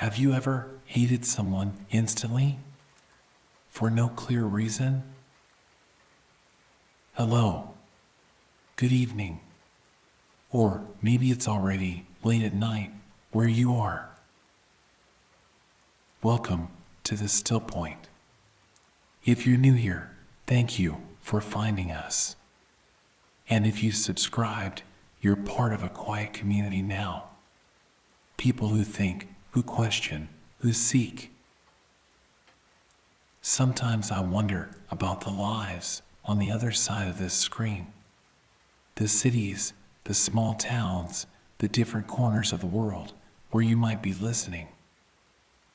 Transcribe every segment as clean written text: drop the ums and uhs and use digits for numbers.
Have you ever hated someone instantly? For no clear reason? Hello. Good evening. Or maybe it's already late at night where you are. Welcome to the Still Point. If you're new here, thank you for finding us. And if you subscribed, you're part of a quiet community now. People who think, who question, who seek. Sometimes I wonder about the lives on the other side of this screen. The cities, the small towns, the different corners of the world where you might be listening.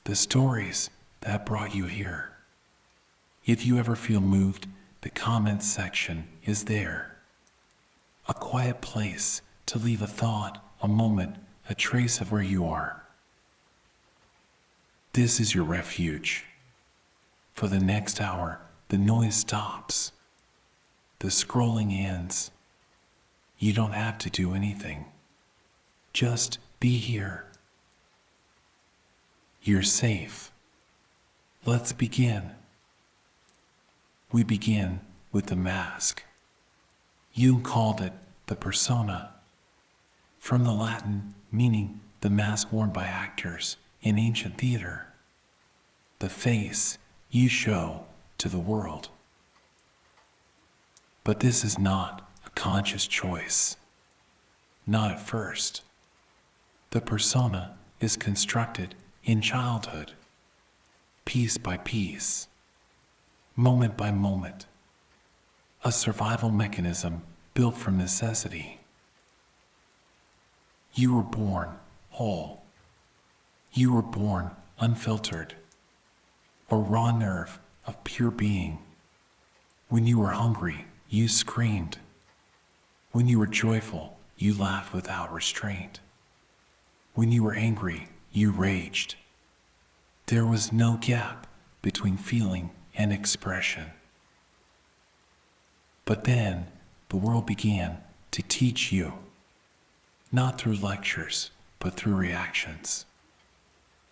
The stories that brought you here. If you ever feel moved, the comments section is there. A quiet place to leave a thought, a moment, a trace of where you are. This is your refuge. For the next hour, the noise stops. The scrolling ends. You don't have to do anything. Just be here. You're safe. Let's begin. We begin with the mask. Jung called it the persona, from the Latin meaning the mask worn by actors in ancient theater. The face you show to the world. But this is not a conscious choice. Not at first. The persona is constructed in childhood, piece by piece, moment by moment, a survival mechanism built from necessity. You were born whole. You were born unfiltered, a raw nerve of pure being. When you were hungry, you screamed. When you were joyful, you laughed without restraint. When you were angry, you raged. There was no gap between feeling and expression. But then the world began to teach you, not through lectures, but through reactions.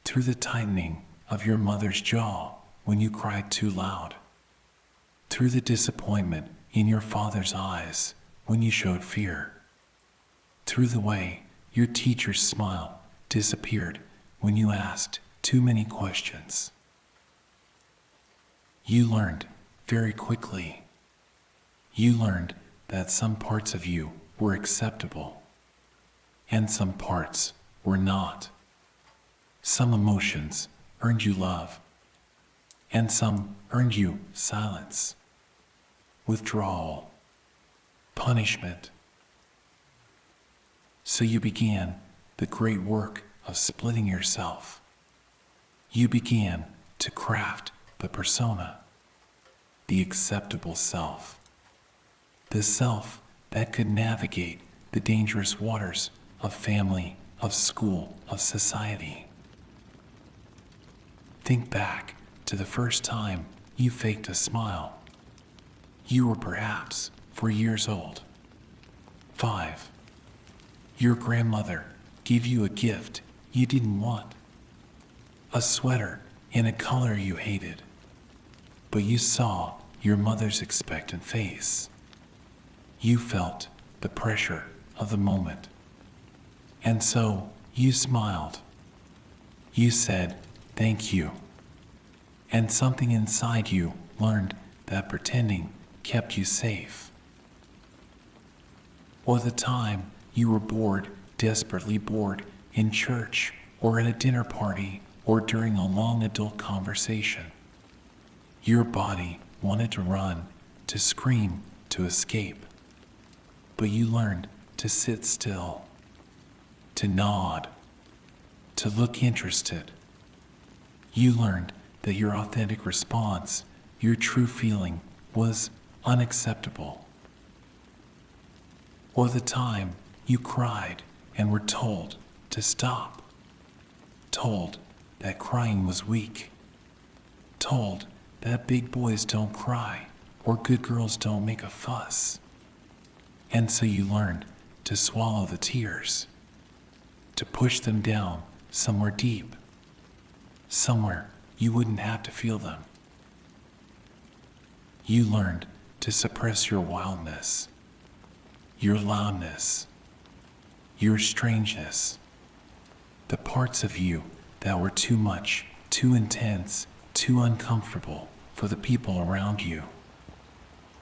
Through the tightening of your mother's jaw when you cried too loud. Through the disappointment in your father's eyes when you showed fear. Through the way your teacher's smile disappeared when you asked too many questions. You learned very quickly. You learned that some parts of you were acceptable and some parts were not. Some emotions earned you love and some earned you silence, withdrawal, punishment. So you began the great work of splitting yourself. You began to craft the persona, the acceptable self, the self that could navigate the dangerous waters of family, of school, of society. Think back to the first time you faked a smile. You were perhaps 4 years old. 5. Your grandmother gave you a gift you didn't want. A sweater in a color you hated. But you saw your mother's expectant face. You felt the pressure of the moment. And so you smiled. You said, "Thank you." And something inside you learned that pretending kept you safe. Or the time you were bored, desperately bored, in church or at a dinner party or during a long adult conversation. Your body wanted to run, to scream, to escape. But you learned to sit still, to nod, to look interested. You learned that your authentic response, your true feeling, was unacceptable. Or the time you cried and were told to stop, told that crying was weak, told that big boys don't cry or good girls don't make a fuss. And so you learned to swallow the tears, to push them down somewhere deep, somewhere you wouldn't have to feel them. You learned to suppress your wildness, your loudness, your strangeness, the parts of you that were too much, too intense, too uncomfortable for the people around you.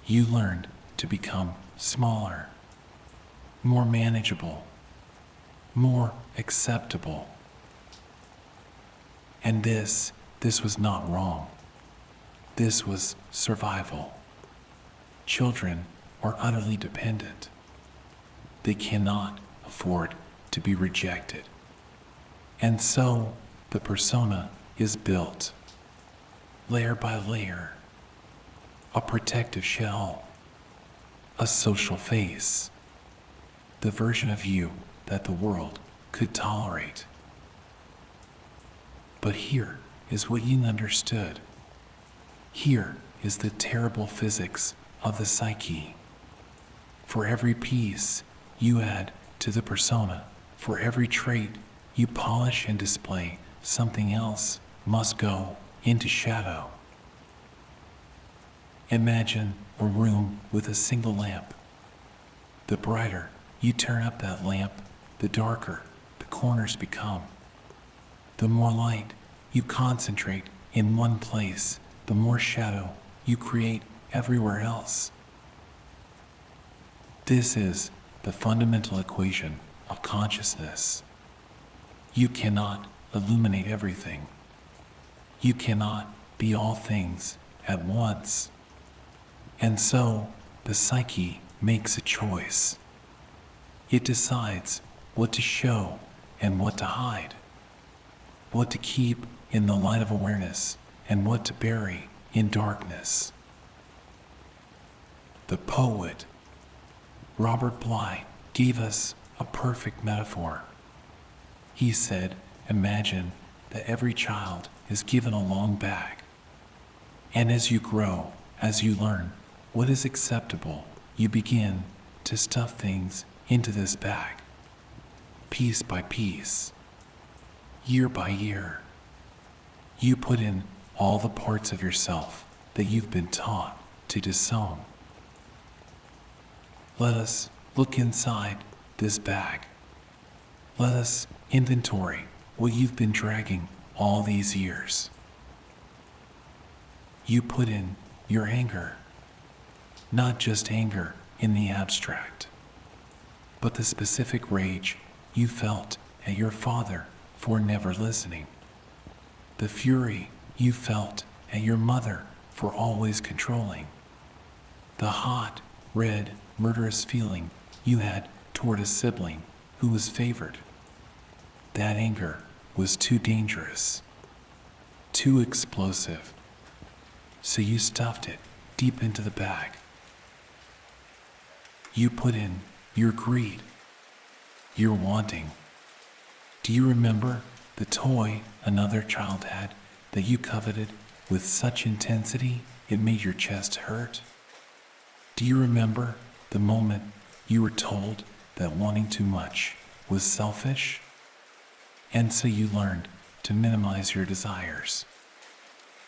You learned to become smaller, more manageable, more acceptable. And this was not wrong. This was survival. Children are utterly dependent. They cannot afford to be rejected. And so the persona is built, layer by layer, a protective shell, a social face, the version of you that the world could tolerate. But here is what you understood. Here is the terrible physics of the psyche. For every piece you add to the persona, for every trait you polish and display, something else must go into shadow. Imagine a room with a single lamp. The brighter you turn up that lamp, the darker the corners become. The more light you concentrate in one place, the more shadow you create everywhere else. This is the fundamental equation of consciousness. You cannot illuminate everything. You cannot be all things at once. And so the psyche makes a choice. It decides what to show and what to hide, what to keep in the light of awareness and what to bury in darkness. The poet Robert Bly gave us a perfect metaphor. He said, imagine that every child is given a long bag. And as you grow, as you learn what is acceptable, you begin to stuff things into this bag, piece by piece, year by year. You put in all the parts of yourself that you've been taught to disown. Let us look inside this bag. Let us inventory what you've been dragging all these years. You put in your anger, not just anger in the abstract, but the specific rage you felt at your father for never listening, the fury you felt at your mother for always controlling, the hot, red, murderous feeling you had toward a sibling who was favored. That anger was too dangerous, too explosive, so you stuffed it deep into the bag. You put in your greed, your wanting. Do you remember the toy another child had that you coveted with such intensity it made your chest hurt? Do you remember the moment you were told that wanting too much was selfish? And so you learned to minimize your desires,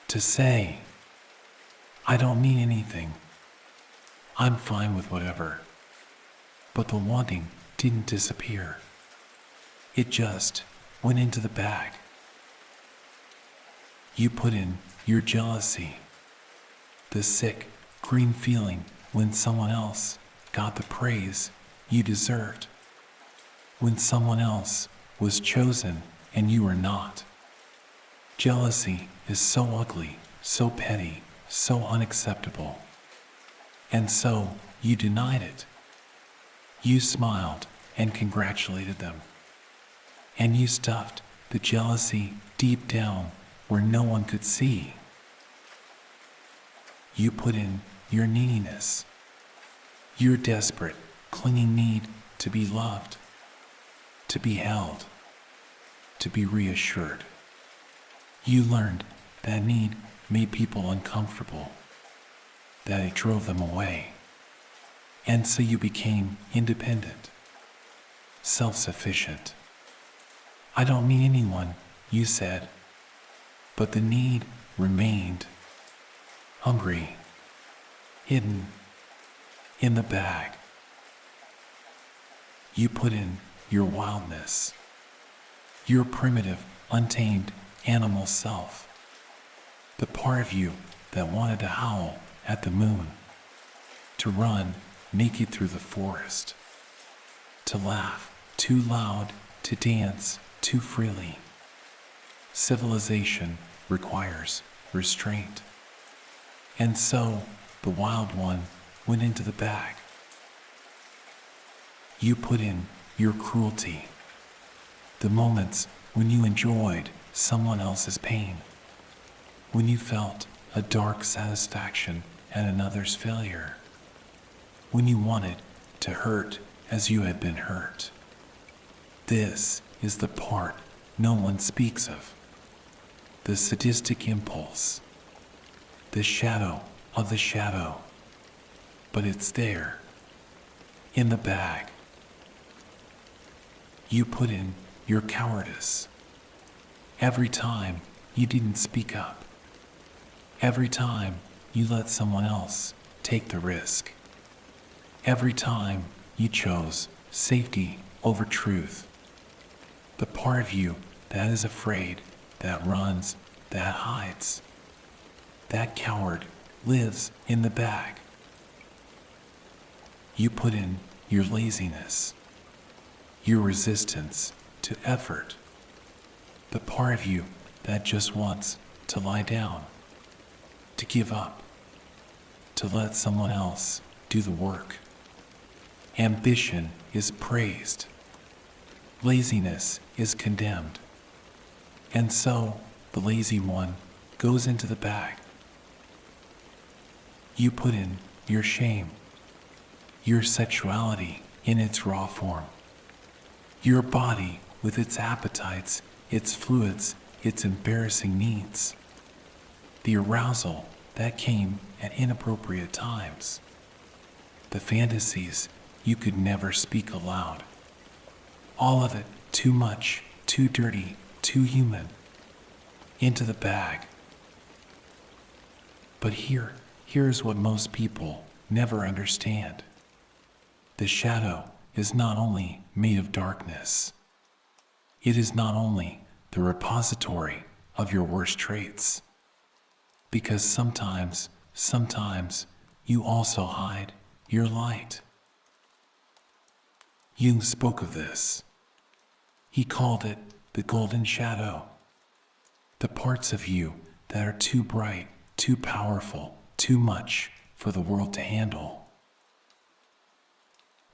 to say, I don't need anything. I'm fine with whatever. But the wanting didn't disappear. It just went into the bag. You put in your jealousy, the sick, green feeling when someone else got the praise you deserved, when someone else was chosen and you were not. Jealousy is so ugly, so petty, so unacceptable. And so you denied it. You smiled and congratulated them. And you stuffed the jealousy deep down where no one could see. You put in your neediness, your desperate, clinging need to be loved, to be held, to be reassured. You learned that need made people uncomfortable, that it drove them away. And so you became independent, self-sufficient. I don't need anyone, you said. But the need remained. Hungry. Hidden. In the bag. You put in your wildness. Your primitive, untamed animal self. The part of you that wanted to howl at the moon. To run naked through the forest. To laugh too loud, to dance too freely. Civilization requires restraint. And so the wild one went into the bag. You put in your cruelty. The moments when you enjoyed someone else's pain. When you felt a dark satisfaction at another's failure. When you wanted to hurt as you had been hurt. This is the part no one speaks of. The sadistic impulse. The shadow of the shadow. But it's there. In the bag. You put in your cowardice. Every time you didn't speak up. Every time you let someone else take the risk. Every time you chose safety over truth. The part of you that is afraid, that runs, that hides. That coward lives in the bag. You put in your laziness. Your resistance to effort. The part of you that just wants to lie down. To give up. To let someone else do the work. Ambition is praised. Laziness is condemned. And so the lazy one goes into the bag. You put in your shame. Your sexuality in its raw form. Your body with its appetites, its fluids, its embarrassing needs. The arousal that came at inappropriate times. The fantasies you could never speak aloud. All of it too much, too dirty, too human. Into the bag. But here's what most people never understand. The shadow is not only made of darkness. It is not only the repository of your worst traits. Because sometimes you also hide your light. Jung spoke of this. He called it the golden shadow. The parts of you that are too bright, too powerful, too much for the world to handle.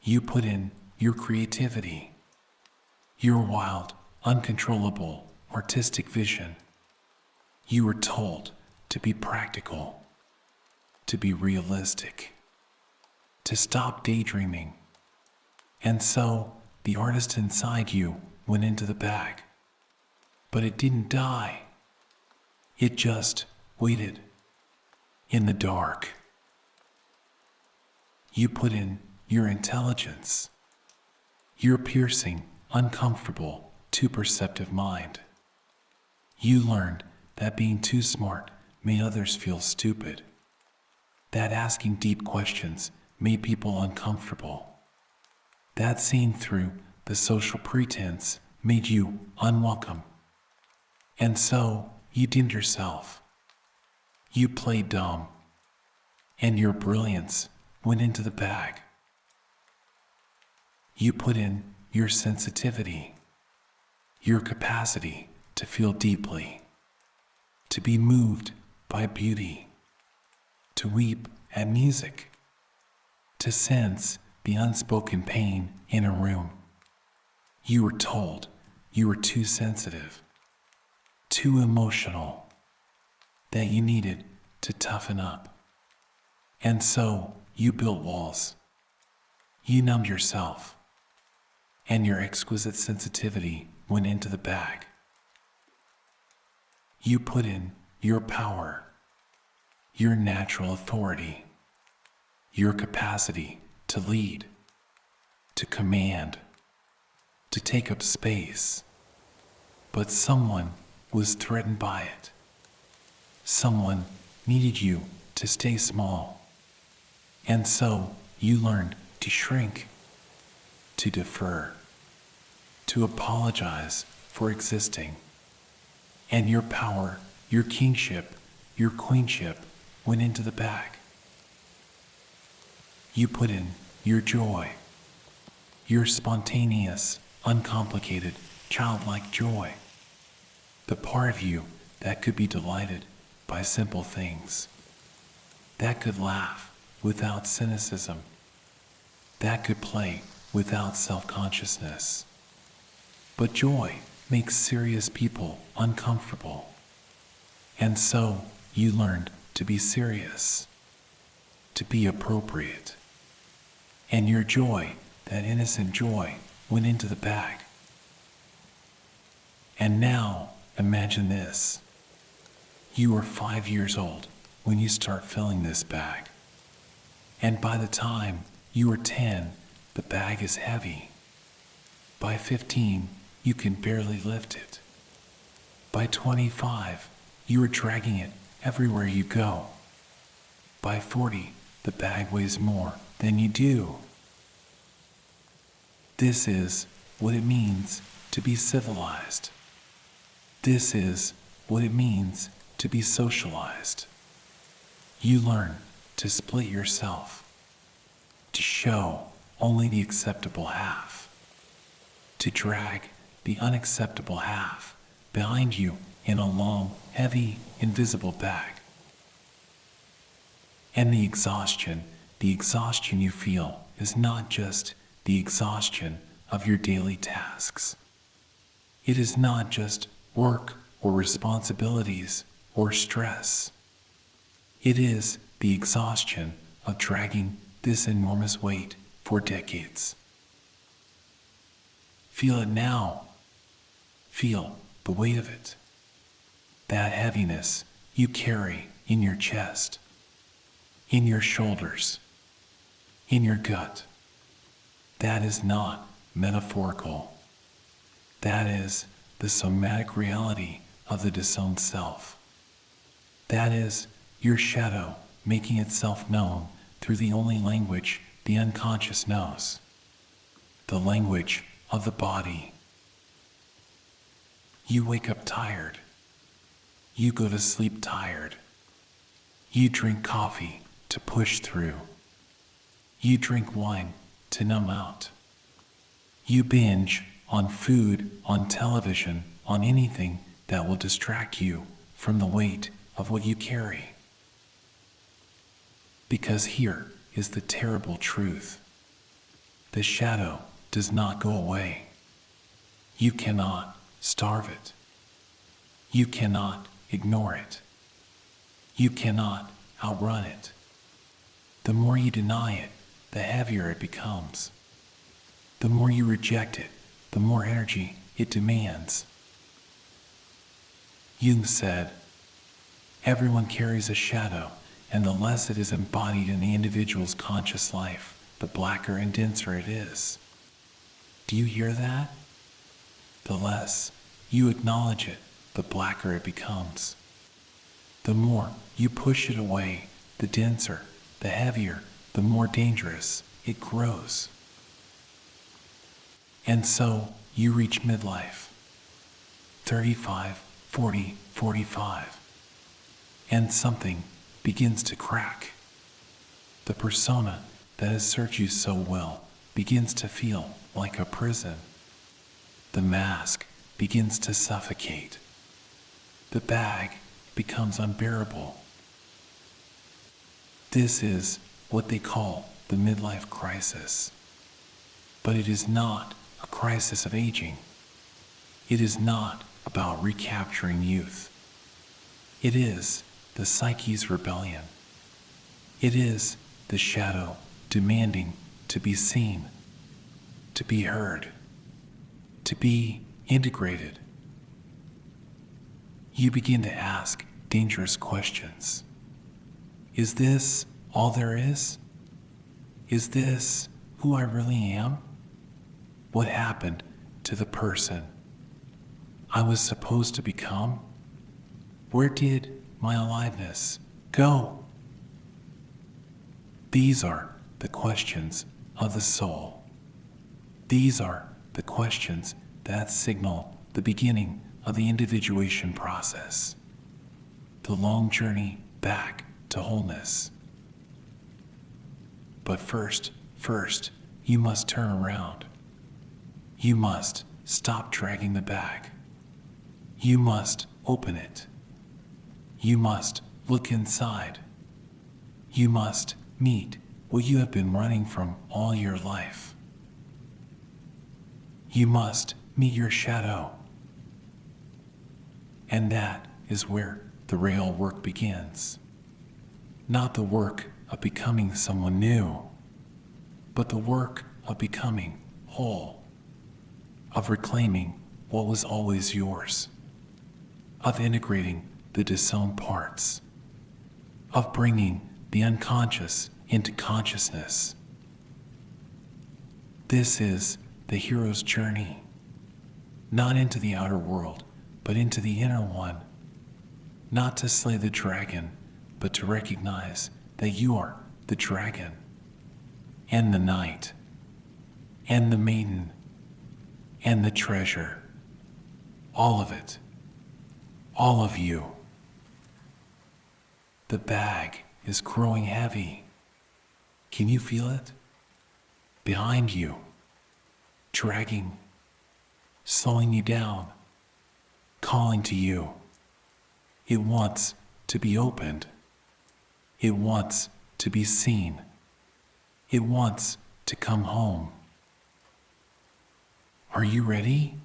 You put in your creativity, your wild, uncontrollable, artistic vision. You were told to be practical, to be realistic, to stop daydreaming. And so the artist inside you went into the bag. But it didn't die. It just waited in the dark. You put in your intelligence, your piercing, uncomfortable, too perceptive mind. You learned that being too smart made others feel stupid, that asking deep questions made people uncomfortable, that seeing through the social pretense made you unwelcome. And so you dimmed yourself. You played dumb, and your brilliance went into the bag. You put in your sensitivity, your capacity to feel deeply, to be moved by beauty, to weep at music, to sense the unspoken pain in a room. You were told you were too sensitive, too emotional, that you needed to toughen up. And so you built walls. You numbed yourself, and your exquisite sensitivity went into the bag. You put in your power, your natural authority, your capacity to lead, to command, to take up space. But someone was threatened by it. Someone needed you to stay small. And so you learned to shrink, to defer, to apologize for existing. And your power, your kingship, your queenship went into the bag. You put in your joy, your spontaneous, uncomplicated, childlike joy, the part of you that could be delighted by simple things, that could laugh without cynicism, that could play without self-consciousness. But joy makes serious people uncomfortable. And so you learned to be serious, to be appropriate. And your joy, that innocent joy, went into the bag. And now, imagine this. You are 5 years old when you start filling this bag. And by the time you are 10, the bag is heavy. By 15, you can barely lift it. By 25, you are dragging it everywhere you go. By 40, the bag weighs more than you do. This is what it means to be civilized. This is what it means to be socialized. You learn to split yourself, to show only the acceptable half, to drag the unacceptable half behind you in a long, heavy, invisible bag. And the exhaustion you feel is not just the exhaustion of your daily tasks. It is not just work or responsibilities or stress. It is the exhaustion of dragging this enormous weight for decades. Feel it now. Feel the weight of it. That heaviness you carry in your chest, in your shoulders, in your gut. That is not metaphorical. That is the somatic reality of the disowned self. That is your shadow making itself known through the only language the unconscious knows, the language of the body. You wake up tired. You go to sleep tired. You drink coffee to push through. You drink wine to numb out. You binge on food, on television, on anything that will distract you from the weight of what you carry. Because here is the terrible truth. The shadow does not go away. You cannot starve it. You cannot ignore it. You cannot outrun it. The more you deny it, the heavier it becomes. The more you reject it, the more energy it demands. Jung said, everyone carries a shadow, and the less it is embodied in the individual's conscious life, the blacker and denser it is. Do you hear that? The less you acknowledge it, the blacker it becomes. The more you push it away, the denser, the heavier, the more dangerous it grows. And so you reach midlife, 35, 40, 45, and something begins to crack. The persona that has served you so well begins to feel like a prison. The mask begins to suffocate. The bag becomes unbearable. This is what they call the midlife crisis. But it is not a crisis of aging. It is not about recapturing youth. It is the psyche's rebellion. It is the shadow demanding to be seen, to be heard, to be integrated. You begin to ask dangerous questions. Is this all there is? Is this who I really am? What happened to the person I was supposed to become? Where did my aliveness go? These are the questions of the soul. These are the questions that signal the beginning of the individuation process, the long journey back to wholeness. But first, you must turn around. You must stop dragging the bag. You must open it. You must look inside. You must meet what you have been running from all your life. You must meet your shadow. And that is where the real work begins. Not the work of becoming someone new, but the work of becoming whole, of reclaiming what was always yours, of integrating the disowned parts, of bringing the unconscious into consciousness. This is the hero's journey, not into the outer world, but into the inner one, not to slay the dragon, but to recognize that you are the dragon, and the knight, and the maiden, and the treasure. All of it. All of you. The bag is growing heavy. Can you feel it? Behind you, dragging, slowing you down, calling to you. It wants to be opened. It wants to be seen. It wants to come home. Are you ready?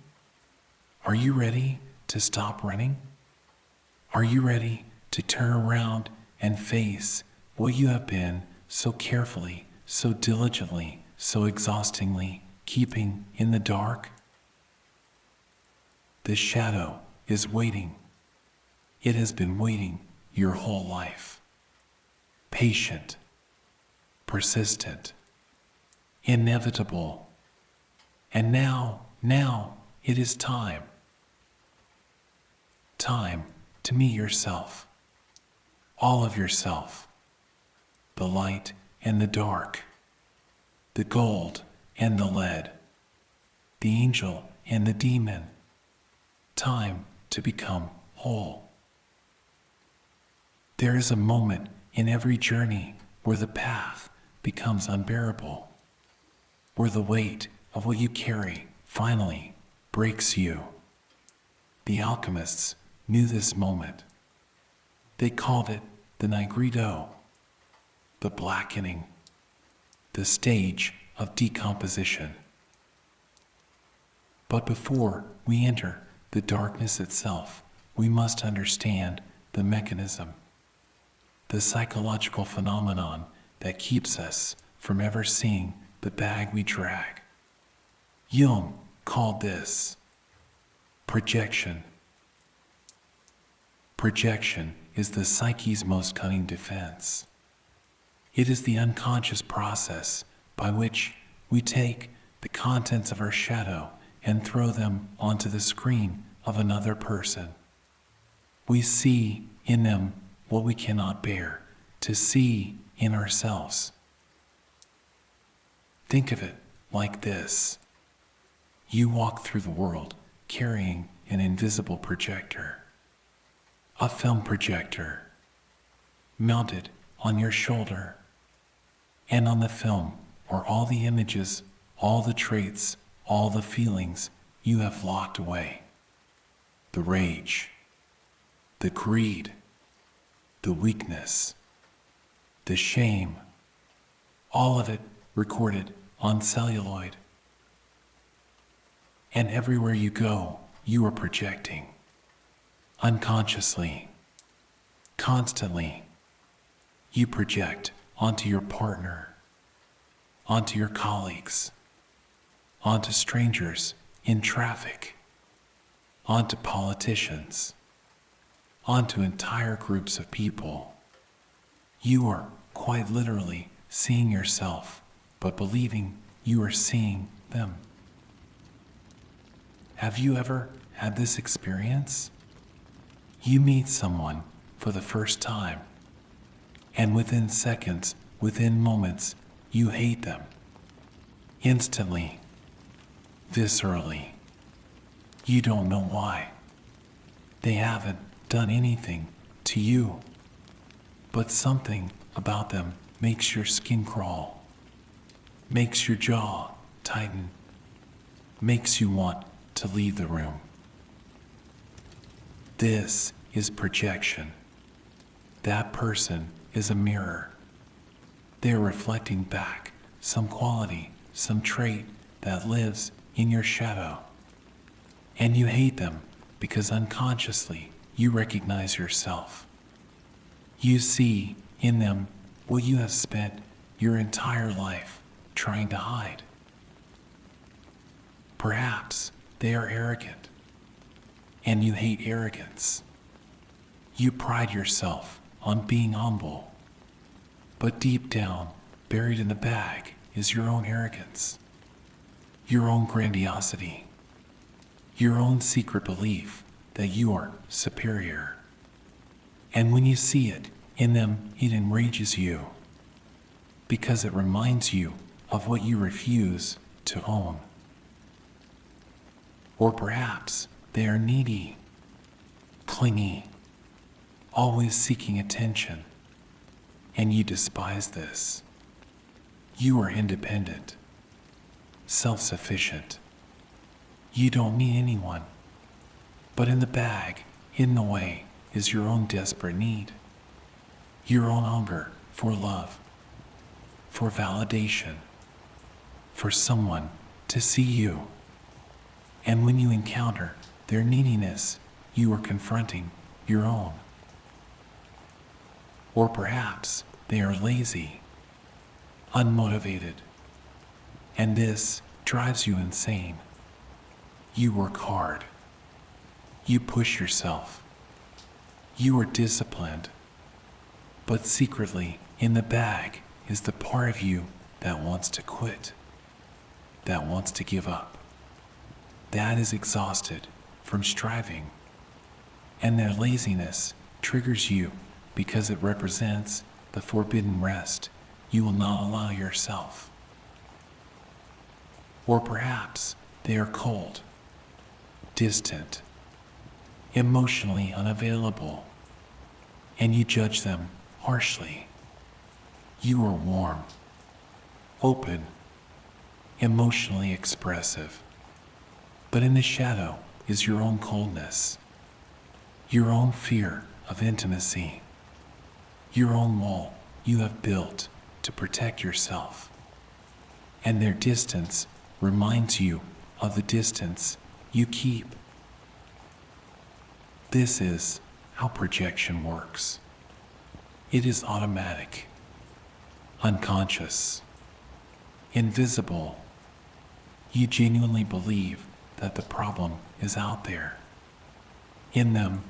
Are you ready to stop running? Are you ready to turn around and face what you have been so carefully, so diligently, so exhaustingly keeping in the dark? The shadow is waiting. It has been waiting your whole life. Patient, persistent, inevitable. And now it is time. Time to meet yourself. All of yourself. The light and the dark. The gold and the lead. The angel and the demon. Time to become whole. There is a moment in every journey where the path becomes unbearable, where the weight of what you carry finally breaks you. The alchemists knew this moment. They called it the nigredo, the blackening, the stage of decomposition. But before we enter the darkness itself, we must understand the mechanism, the psychological phenomenon that keeps us from ever seeing the bag we drag. Jung called this projection. Projection is the psyche's most cunning defense. It is the unconscious process by which we take the contents of our shadow and throw them onto the screen of another person. We see in them what we cannot bear to see in ourselves. Think of it like this. You walk through the world carrying an invisible projector, a film projector, mounted on your shoulder, and on the film are all the images, all the traits, all the feelings you have locked away. The rage, the greed, the weakness, the shame, all of it recorded on celluloid. And everywhere you go, you are projecting. Unconsciously, constantly, you project onto your partner, onto your colleagues, onto strangers in traffic, onto politicians, onto entire groups of people. You are quite literally seeing yourself, but believing you are seeing them. Have you ever had this experience? You meet someone for for the first time. And within seconds, within moments, you hate them. Instantly, viscerally. You don't know why. They haven't done anything to you, but something about them makes your skin crawl, makes your jaw tighten, makes you want to leave the room. This is projection. That person is a mirror. They're reflecting back some quality, some trait that lives in your shadow. And you hate them because unconsciously you recognize yourself. You see in them what you have spent your entire life trying to hide. Perhaps they are arrogant, and you hate arrogance. You pride yourself on being humble, but deep down, buried in the bag, is your own arrogance, your own grandiosity, your own secret belief that you are superior. And when you see it in them, it enrages you, because it reminds you of what you refuse to own. Or perhaps they are needy, clingy, always seeking attention, and you despise this. You are independent, self-sufficient. You don't need anyone, but in the bag, hidden away, is your own desperate need, your own hunger for love, for validation, for someone to see you. And when you encounter their neediness, you are confronting your own. Or perhaps they are lazy, unmotivated, and this drives you insane. You work hard. You push yourself. You are disciplined. But secretly, in the bag is the part of you that wants to quit, that wants to give up, that is exhausted from striving. And their laziness triggers you because it represents the forbidden rest you will not allow yourself. Or perhaps they are cold, distant, emotionally unavailable, and you judge them harshly. You are warm, open, emotionally expressive, but in the shadow is your own coldness, your own fear of intimacy, your own wall you have built to protect yourself. And their distance reminds you of the distance you keep. This is how projection works. It is automatic, unconscious, invisible. You genuinely believe that the problem is out there, in them.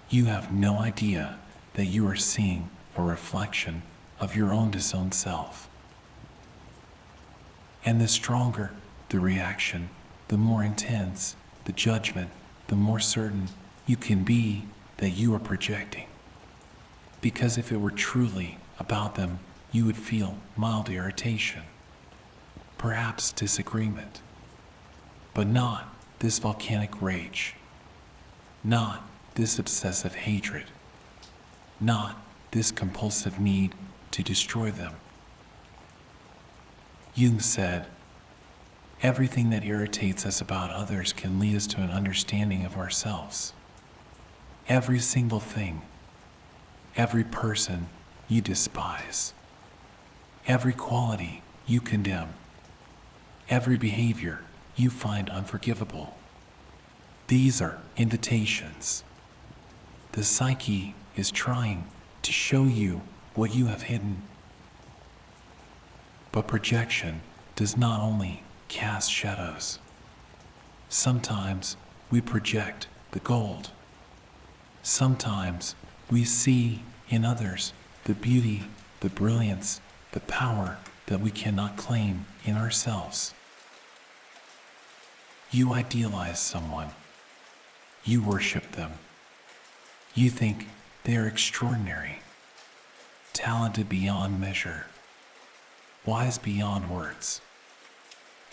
You have no idea that you are seeing a reflection of your own disowned self. And the stronger the reaction, the more intense the judgment, the more certain you can be that you are projecting. Because if it were truly about them, you would feel mild irritation, perhaps disagreement, but not this volcanic rage, not this obsessive hatred, not this compulsive need to destroy them. Jung said, everything that irritates us about others can lead us to an understanding of ourselves. Every single thing, every person you despise, every quality you condemn, every behavior you find unforgivable. These are invitations. The psyche is trying to show you what you have hidden. But projection does not only cast shadows. Sometimes we project the gold. Sometimes we see in others the beauty, the brilliance, the power that we cannot claim in ourselves. You idealize someone. You worship them. You think They are extraordinary, talented beyond measure, wise beyond words.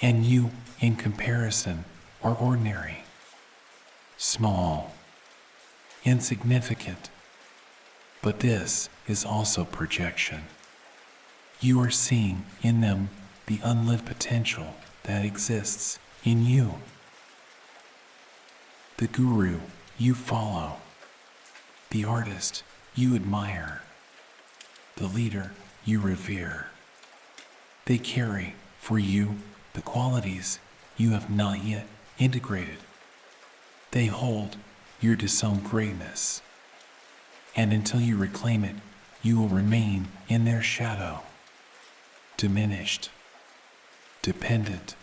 And you, in comparison, are ordinary, small, insignificant. But this is also projection. You are seeing in them the unlived potential that exists in you. The guru you follow, the artist you admire, the leader you revere. They carry for you the qualities you have not yet integrated. They hold your disowned greatness, and until you reclaim it, you will remain in their shadow, diminished, dependent,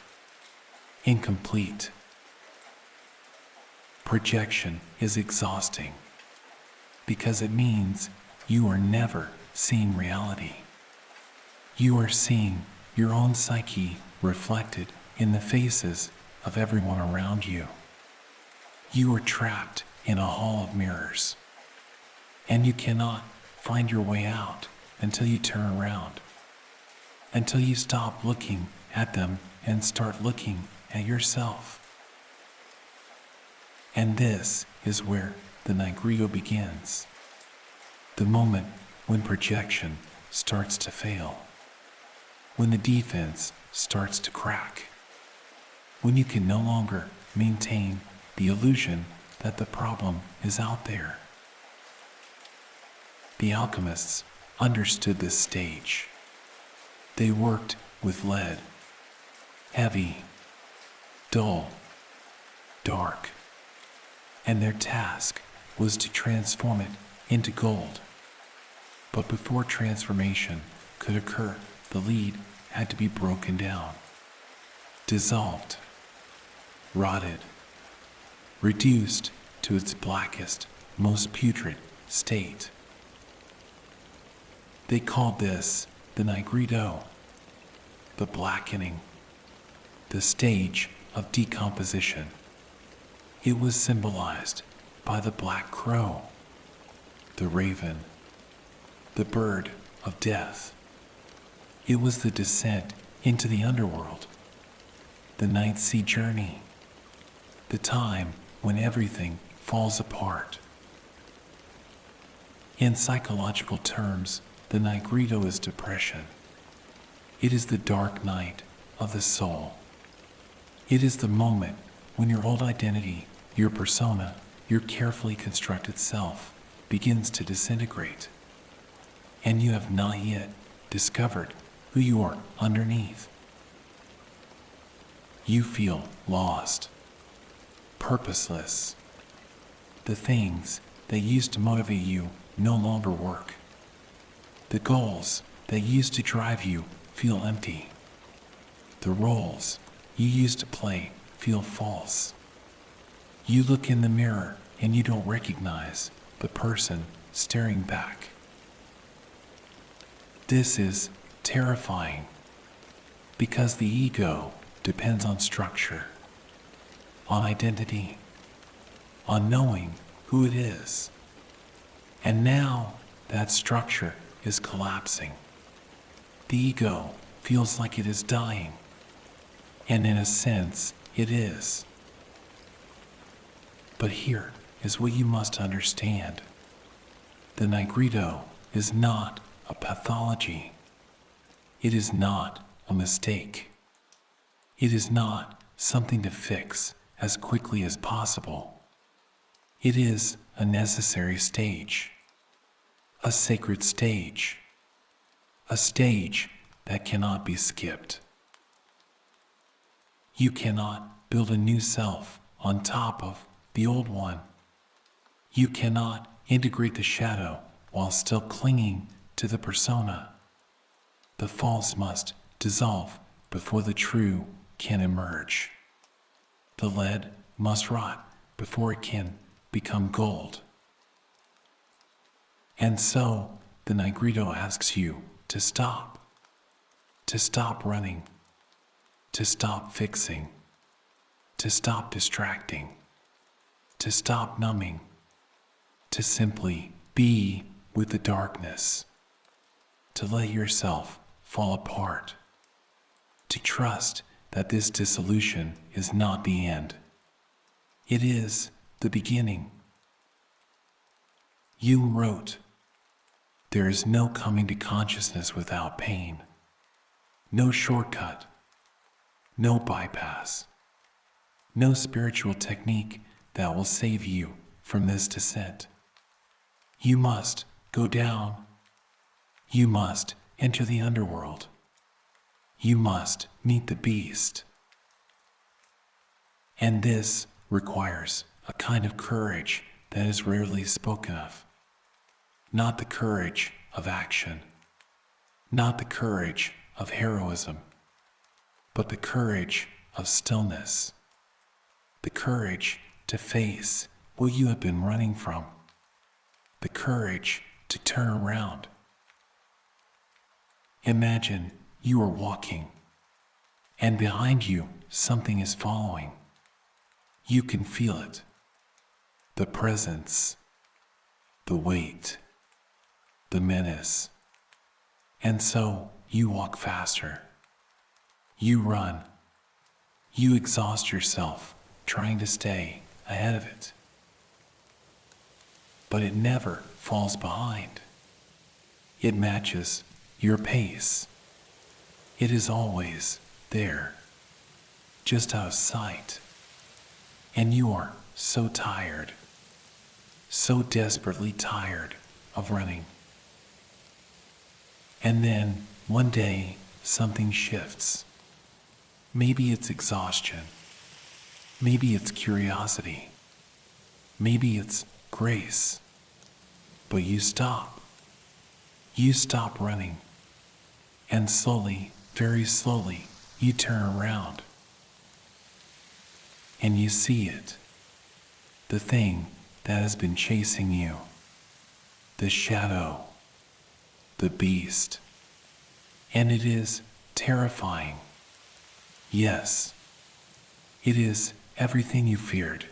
incomplete. Projection is exhausting because it means you are never seeing reality. You are seeing your own psyche reflected in the faces of everyone around you. You are trapped in a hall of mirrors, and you cannot find your way out until you turn around, until you stop looking at them and start looking at yourself. And this is where the Nigredo begins, the moment when projection starts to fail, when the defense starts to crack, when you can no longer maintain the illusion that the problem is out there. The alchemists understood this stage. They worked with lead, heavy, dull, dark, and their task was to transform it into gold. But before transformation could occur, the lead had to be broken down, dissolved, rotted, reduced to its blackest, most putrid state. They called this the Nigredo, the blackening, the stage of decomposition. It was symbolized by the black crow, the raven, the bird of death. It was the descent into the underworld, the night sea journey, the time when everything falls apart. In psychological terms, the Nigredo is depression. It is the dark night of the soul. It is the moment when your old identity, your persona, your carefully constructed self begins to disintegrate, and you have not yet discovered who you are underneath. You feel lost, purposeless. The things that used to motivate you no longer work. The goals that used to drive you feel empty. The roles you used to play feel false. You look in the mirror and you don't recognize the person staring back. This is terrifying because the ego depends on structure, on identity, on knowing who it is. And now that structure is collapsing. The ego feels like it is dying, and in a sense, it is. But here is what you must understand. The Nigredo is not a pathology. It is not a mistake. It is not something to fix as quickly as possible. It is a necessary stage, a sacred stage, a stage that cannot be skipped. You cannot build a new self on top of the old one. You cannot integrate the shadow while still clinging to the persona. The false must dissolve before the true can emerge. The lead must rot before it can become gold. And so the Nigredo asks you to stop running, to stop fixing, to stop distracting, to stop numbing, to simply be with the darkness, to let yourself fall apart, to trust that this dissolution is not the end. It is the beginning. Jung wrote, "There is no coming to consciousness without pain, no shortcut, no bypass, no spiritual technique that will save you from this descent. You must go down. You must enter the underworld. You must meet the beast. And this requires a kind of courage that is rarely spoken of. Not the courage of action, not the courage of heroism, but the courage of stillness, the courage to face what you have been running from, the courage to turn around. Imagine you are walking, and behind you something is following. You can feel it, the presence, the weight, the menace. And so you walk faster. You run. You exhaust yourself trying to stay ahead of it. But it never falls behind. It matches your pace. It is always there, just out of sight. And you are so tired, so desperately tired of running. And then one day something shifts. Maybe it's exhaustion. Maybe it's curiosity. Maybe it's grace. But you stop. You stop running. And slowly, very slowly, you turn around. And you see it. The thing that has been chasing you. The shadow. The beast. And it is terrifying. Yes, it is everything you feared.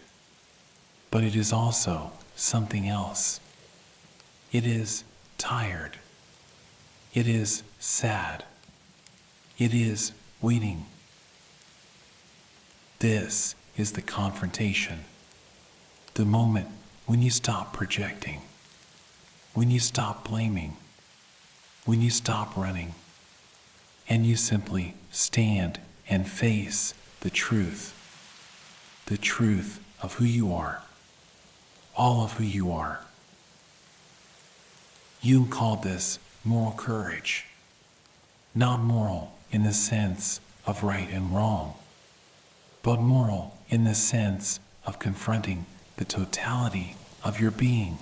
But it is also something else. It is tired. It is sad. It is waiting. This is the confrontation. The moment when you stop projecting. When you stop blaming. When you stop running. And you simply stand and face the truth of who you are, all of who you are. Jung called this moral courage, not moral in the sense of right and wrong, but moral in the sense of confronting the totality of your being,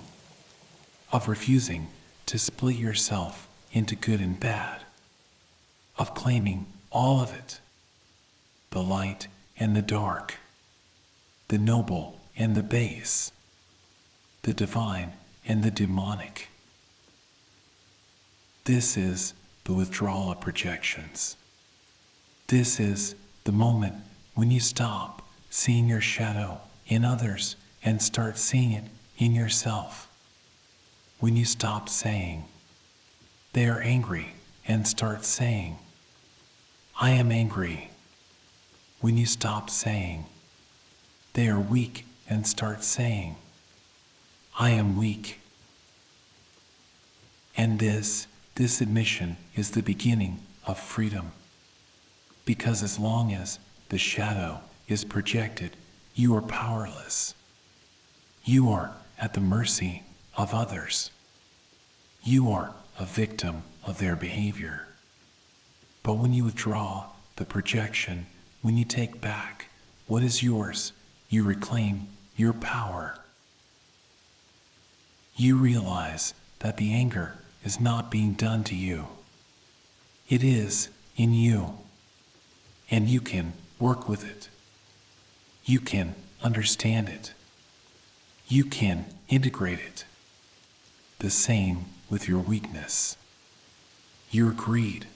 of refusing to split yourself into good and bad, of claiming all of it, the light and the dark, the noble and the base, the divine and the demonic. This is the withdrawal of projections. This is the moment when you stop seeing your shadow in others and start seeing it in yourself. When you stop saying, "They are angry," and start saying, "I am angry." When you stop saying, "They are weak," and start saying, "I am weak." And this admission is the beginning of freedom. Because as long as the shadow is projected, you are powerless. You are at the mercy of others. You are a victim of their behavior. But when you withdraw the projection, when you take back what is yours, you reclaim your power. You realize that the anger is not being done to you. It is in you, and you can work with it. You can understand it. You can integrate it. The same with your weakness, your greed,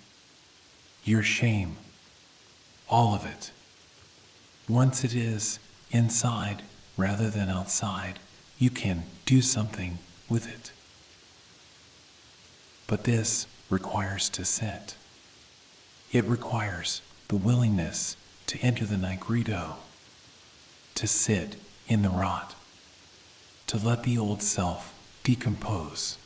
your shame, all of it. Once it is inside rather than outside, you can do something with it. But this requires descent. It requires the willingness to enter the nigredo, to sit in the rot, to let the old self decompose,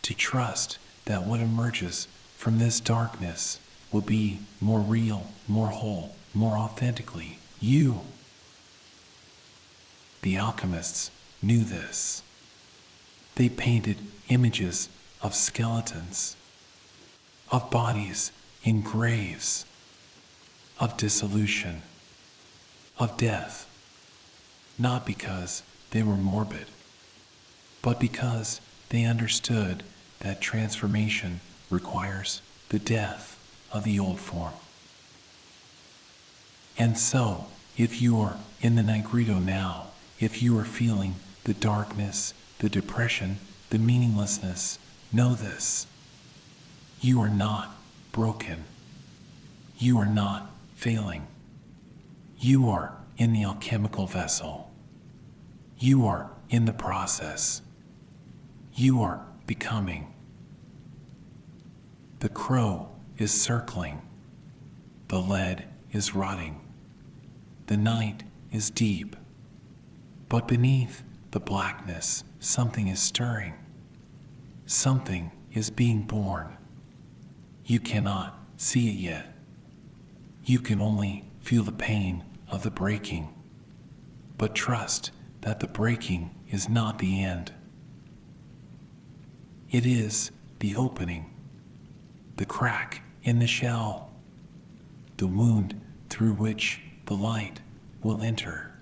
to trust that what emerges from this darkness will be more real, more whole, more authentically you. The alchemists knew this. They painted images of skeletons, of bodies in graves, of dissolution, of death, not because they were morbid, but because they understood that transformation requires the death of the old form. And so, if you are in the nigredo now, if you are feeling the darkness, the depression, the meaninglessness, know this. You are not broken. You are not failing. You are in the alchemical vessel. You are in the process. You are becoming. The crow is circling. The lead is rotting. The night is deep. But beneath the blackness, something is stirring. Something is being born. You cannot see it yet. You can only feel the pain of the breaking. But trust that the breaking is not the end. It is the opening, the crack in the shell, the wound through which the light will enter,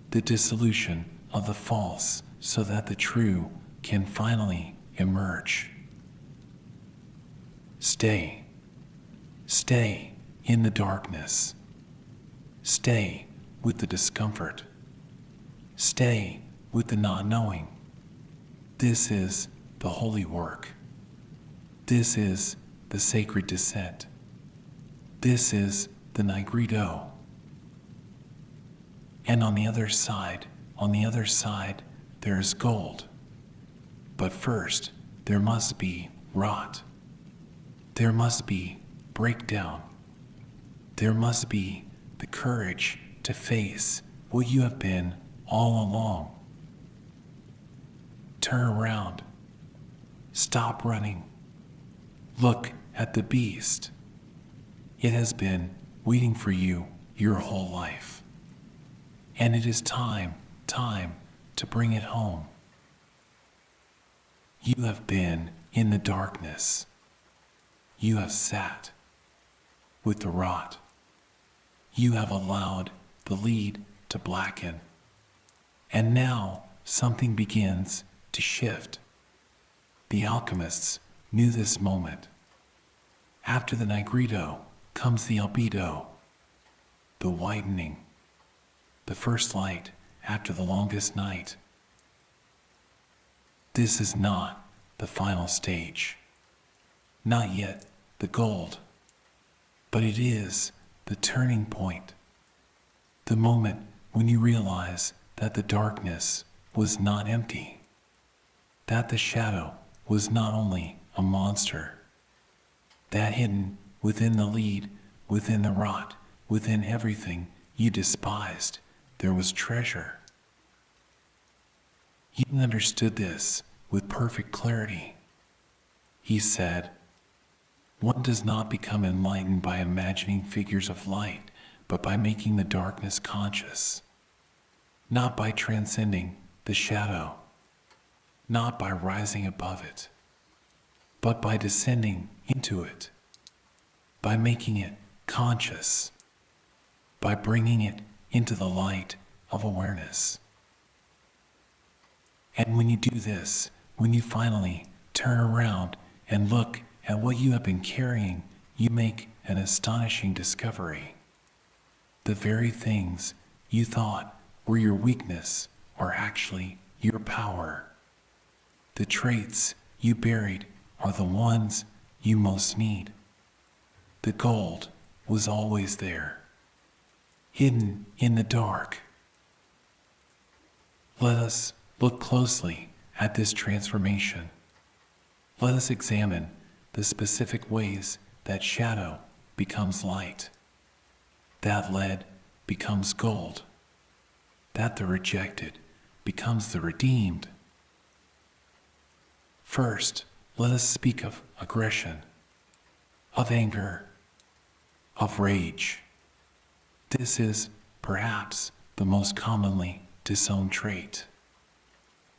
the dissolution of the false so that the true can finally emerge. Stay. Stay in the darkness. Stay with the discomfort. Stay with the not knowing. This is the holy work. This is the sacred descent. This is the nigredo. And on the other side, there is gold. But first, there must be rot. There must be breakdown. There must be the courage to face what you have been all along. Turn around. Stop running. Look at the beast. It has been waiting for you your whole life. And it is time to bring it home. You have been in the darkness. You have sat with the rot. You have allowed the lead to blacken. And now something begins to shift. The alchemists knew this moment. After the nigredo comes the albedo, the widening, the first light after the longest night. This is not the final stage, not yet the gold, but it is the turning point, the moment when you realize that the darkness was not empty, that the shadow was not only a monster, that hidden within the lead, within the rot, within everything you despised, there was treasure. He understood this with perfect clarity. He said, "One does not become enlightened by imagining figures of light, but by making the darkness conscious, not by transcending the shadow, not by rising above it, but by descending into it, by making it conscious, by bringing it into the light of awareness." And when you do this, when you finally turn around and look at what you have been carrying, you make an astonishing discovery. The very things you thought were your weakness are actually your power. The traits you buried are the ones you most need. The gold was always there, hidden in the dark. Let us look closely at this transformation. let us examine the specific ways that shadow becomes light, that lead becomes gold, that the rejected becomes the redeemed. First, let us speak of aggression, of anger, of rage. This is, perhaps, the most commonly disowned trait,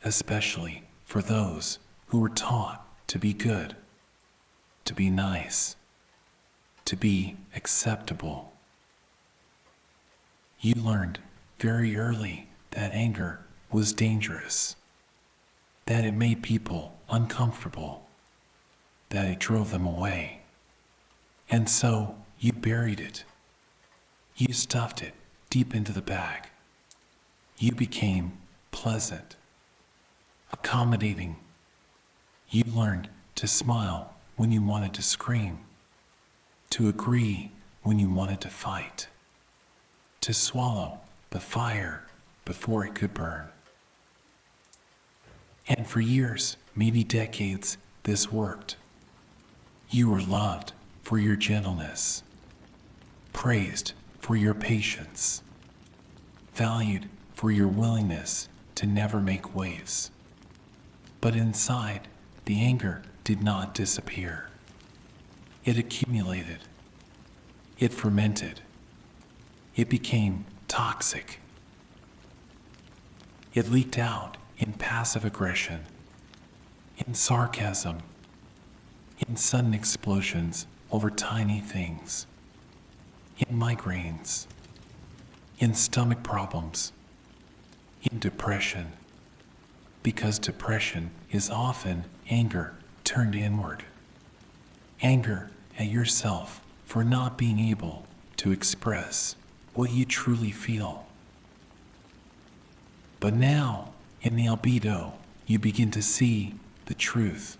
especially for those who were taught to be good, to be nice, to be acceptable. You learned very early that anger was dangerous, that it made people uncomfortable, that it drove them away. And so you buried it. You stuffed it deep into the bag. You became pleasant, accommodating. You learned to smile when you wanted to scream, to agree when you wanted to fight, to swallow the fire before it could burn. And for years, maybe decades, this worked. You were loved for your gentleness, praised for your patience, valued for your willingness to never make waves. But inside, the anger did not disappear. It accumulated. It fermented. It became toxic. It leaked out in passive aggression, in sarcasm, in sudden explosions over tiny things, in migraines, in stomach problems, in depression, because depression is often anger turned inward. Anger at yourself for not being able to express what you truly feel. But now, in the albedo, you begin to see the truth.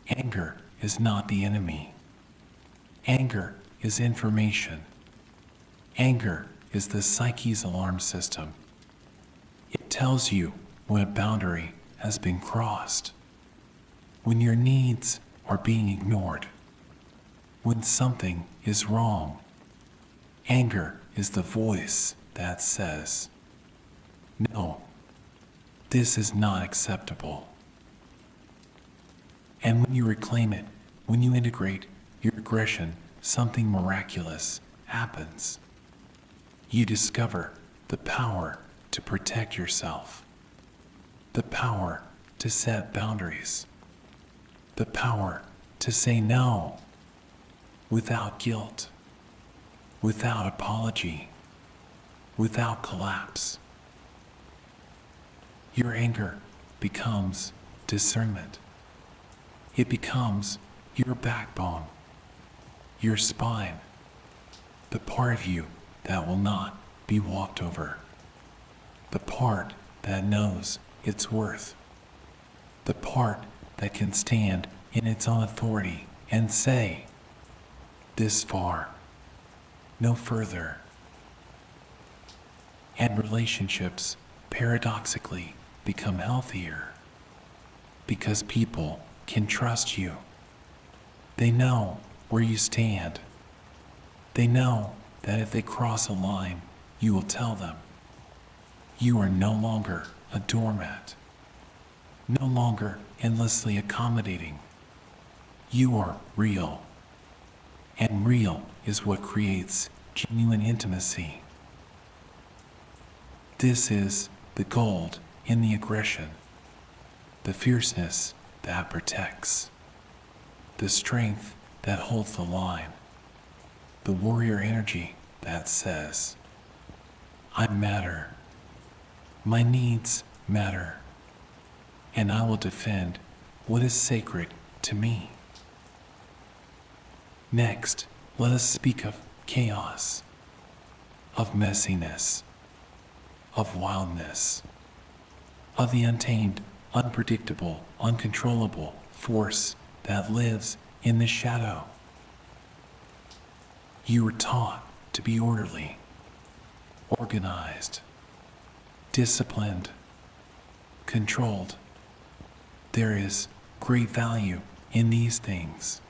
Anger is not the enemy. Anger is information. Anger is the psyche's alarm system. It tells you when a boundary has been crossed, when your needs are being ignored, when something is wrong. Anger is the voice that says, "No, this is not acceptable." And when you reclaim it, when you integrate your aggression, something miraculous happens. You discover the power to protect yourself, the power to set boundaries, the power to say no without guilt, without apology, without collapse. Your anger becomes discernment. It becomes your backbone, your spine, the part of you that will not be walked over, the part that knows its worth, the part that can stand in its own authority and say, "This far, no further." And relationships, paradoxically, become healthier because people can trust you. They know where you stand. They know that if they cross a line, you will tell them. You are no longer a doormat, no longer endlessly accommodating. You are real, and real is what creates genuine intimacy. This is the gold in the aggression, the fierceness that protects, the strength that holds the line, the warrior energy that says, "I matter, my needs matter, and I will defend what is sacred to me." Next, let us speak of chaos, of messiness, of wildness, of the untamed, unpredictable, uncontrollable force that lives in the shadow. You were taught to be orderly, organized, disciplined, controlled. There is great value in these things.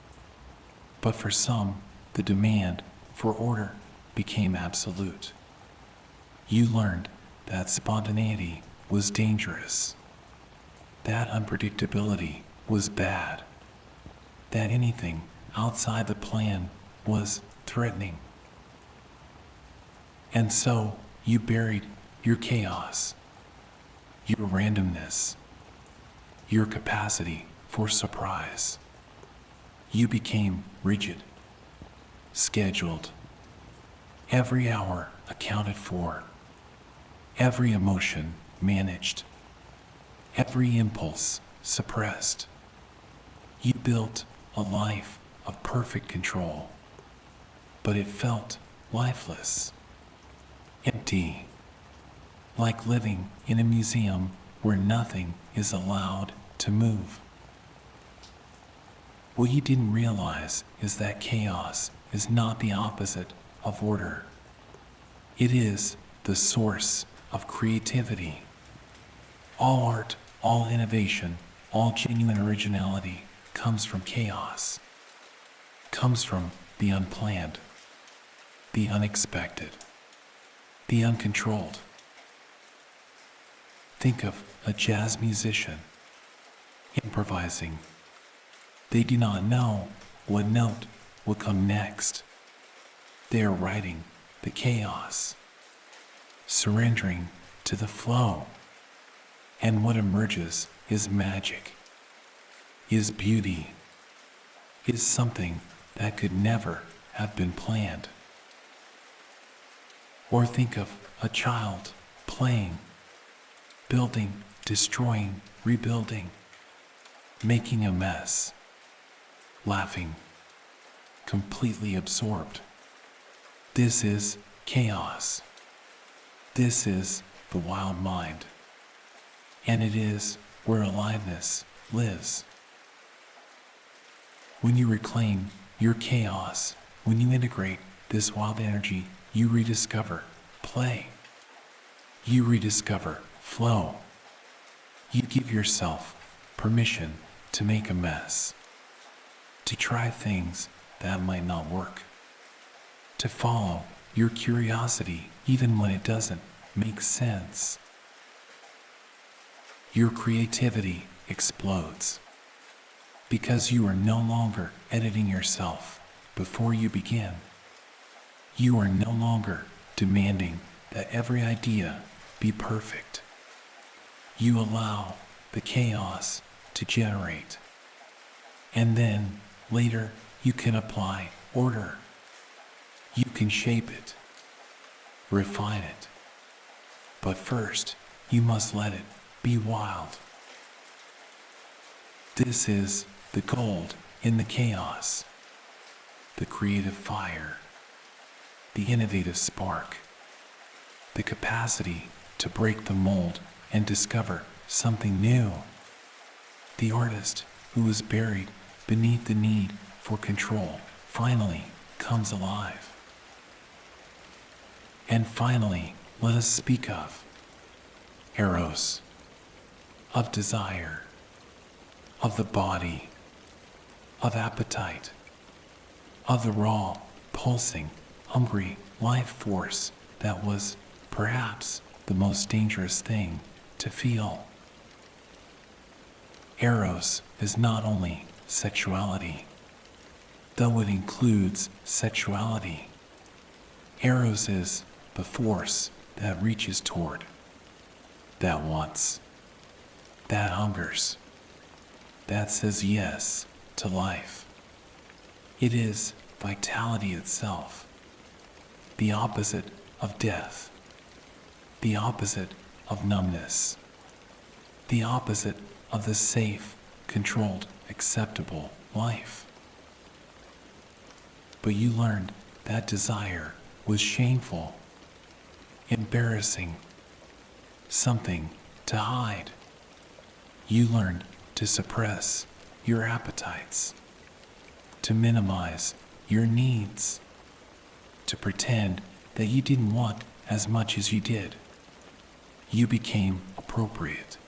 But for some, the demand for order became absolute. You learned that spontaneity was dangerous, that unpredictability was bad, that anything outside the plan was threatening. And so you buried your chaos, your randomness, your capacity for surprise. You became rigid, scheduled, every hour accounted for, every emotion managed, every impulse suppressed. You built a life of perfect control, but it felt lifeless, empty, like living in a museum where nothing is allowed to move. What you didn't realize is that chaos is not the opposite of order. It is the source of creativity. All art, all innovation, all genuine originality comes from chaos, comes from the unplanned, the unexpected, the uncontrolled. Think of a jazz musician improvising. They do not know what note will come next. They are riding the chaos, surrendering to the flow. And what emerges is magic, is beauty, is something that could never have been planned. Or think of a child playing, building, destroying, rebuilding, making a mess, laughing, completely absorbed. This is chaos. This is the wild mind. And it is where aliveness lives. When you reclaim your chaos, when you integrate this wild energy, you rediscover play. You rediscover flow. You give yourself permission to make a mess, to try things that might not work, to follow your curiosity even when it doesn't make sense. Your creativity explodes because you are no longer editing yourself before you begin. You are no longer demanding that every idea be perfect. You allow the chaos to generate, and then later you can apply order. You can shape it, refine it, but first you must let it be wild. This is the gold in the chaos, the creative fire, the innovative spark, the capacity to break the mold and discover something new. The artist who is buried beneath the need for control finally comes alive. And finally, let us speak of Eros, of desire, of the body, of appetite, of the raw, pulsing, hungry life force that was perhaps the most dangerous thing to feel. Eros is not only sexuality, though it includes sexuality. Eros is the force that reaches toward, that wants, that hungers, that says yes to life. It is vitality itself, the opposite of death, the opposite of numbness, the opposite of the safe, controlled, acceptable life. But you learned that desire was shameful, embarrassing, something to hide. You learned to suppress your appetites, to minimize your needs, to pretend that you didn't want as much as you did. You became appropriate,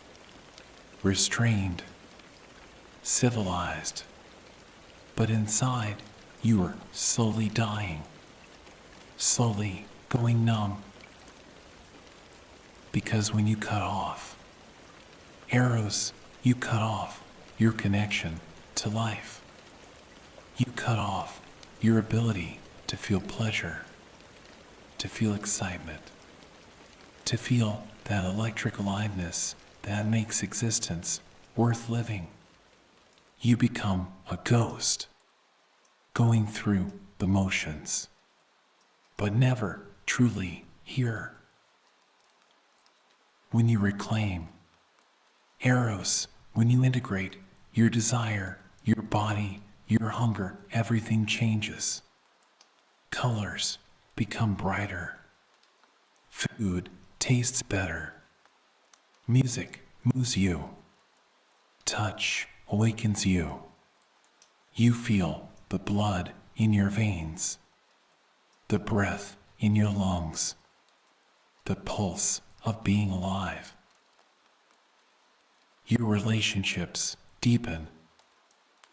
restrained, civilized. But inside, you are slowly dying, slowly going numb. Because when you cut off Eros, you cut off your connection to life. You cut off your ability to feel pleasure, to feel excitement, to feel that electric aliveness that makes existence worth living. You become a ghost, going through the motions, but never truly here. When you reclaim Eros, when you integrate your desire, your body, your hunger, everything changes. Colors become brighter. Food tastes better. Music moves you. Touch awakens you. You feel the blood in your veins, the breath in your lungs, the pulse of being alive. Your relationships deepen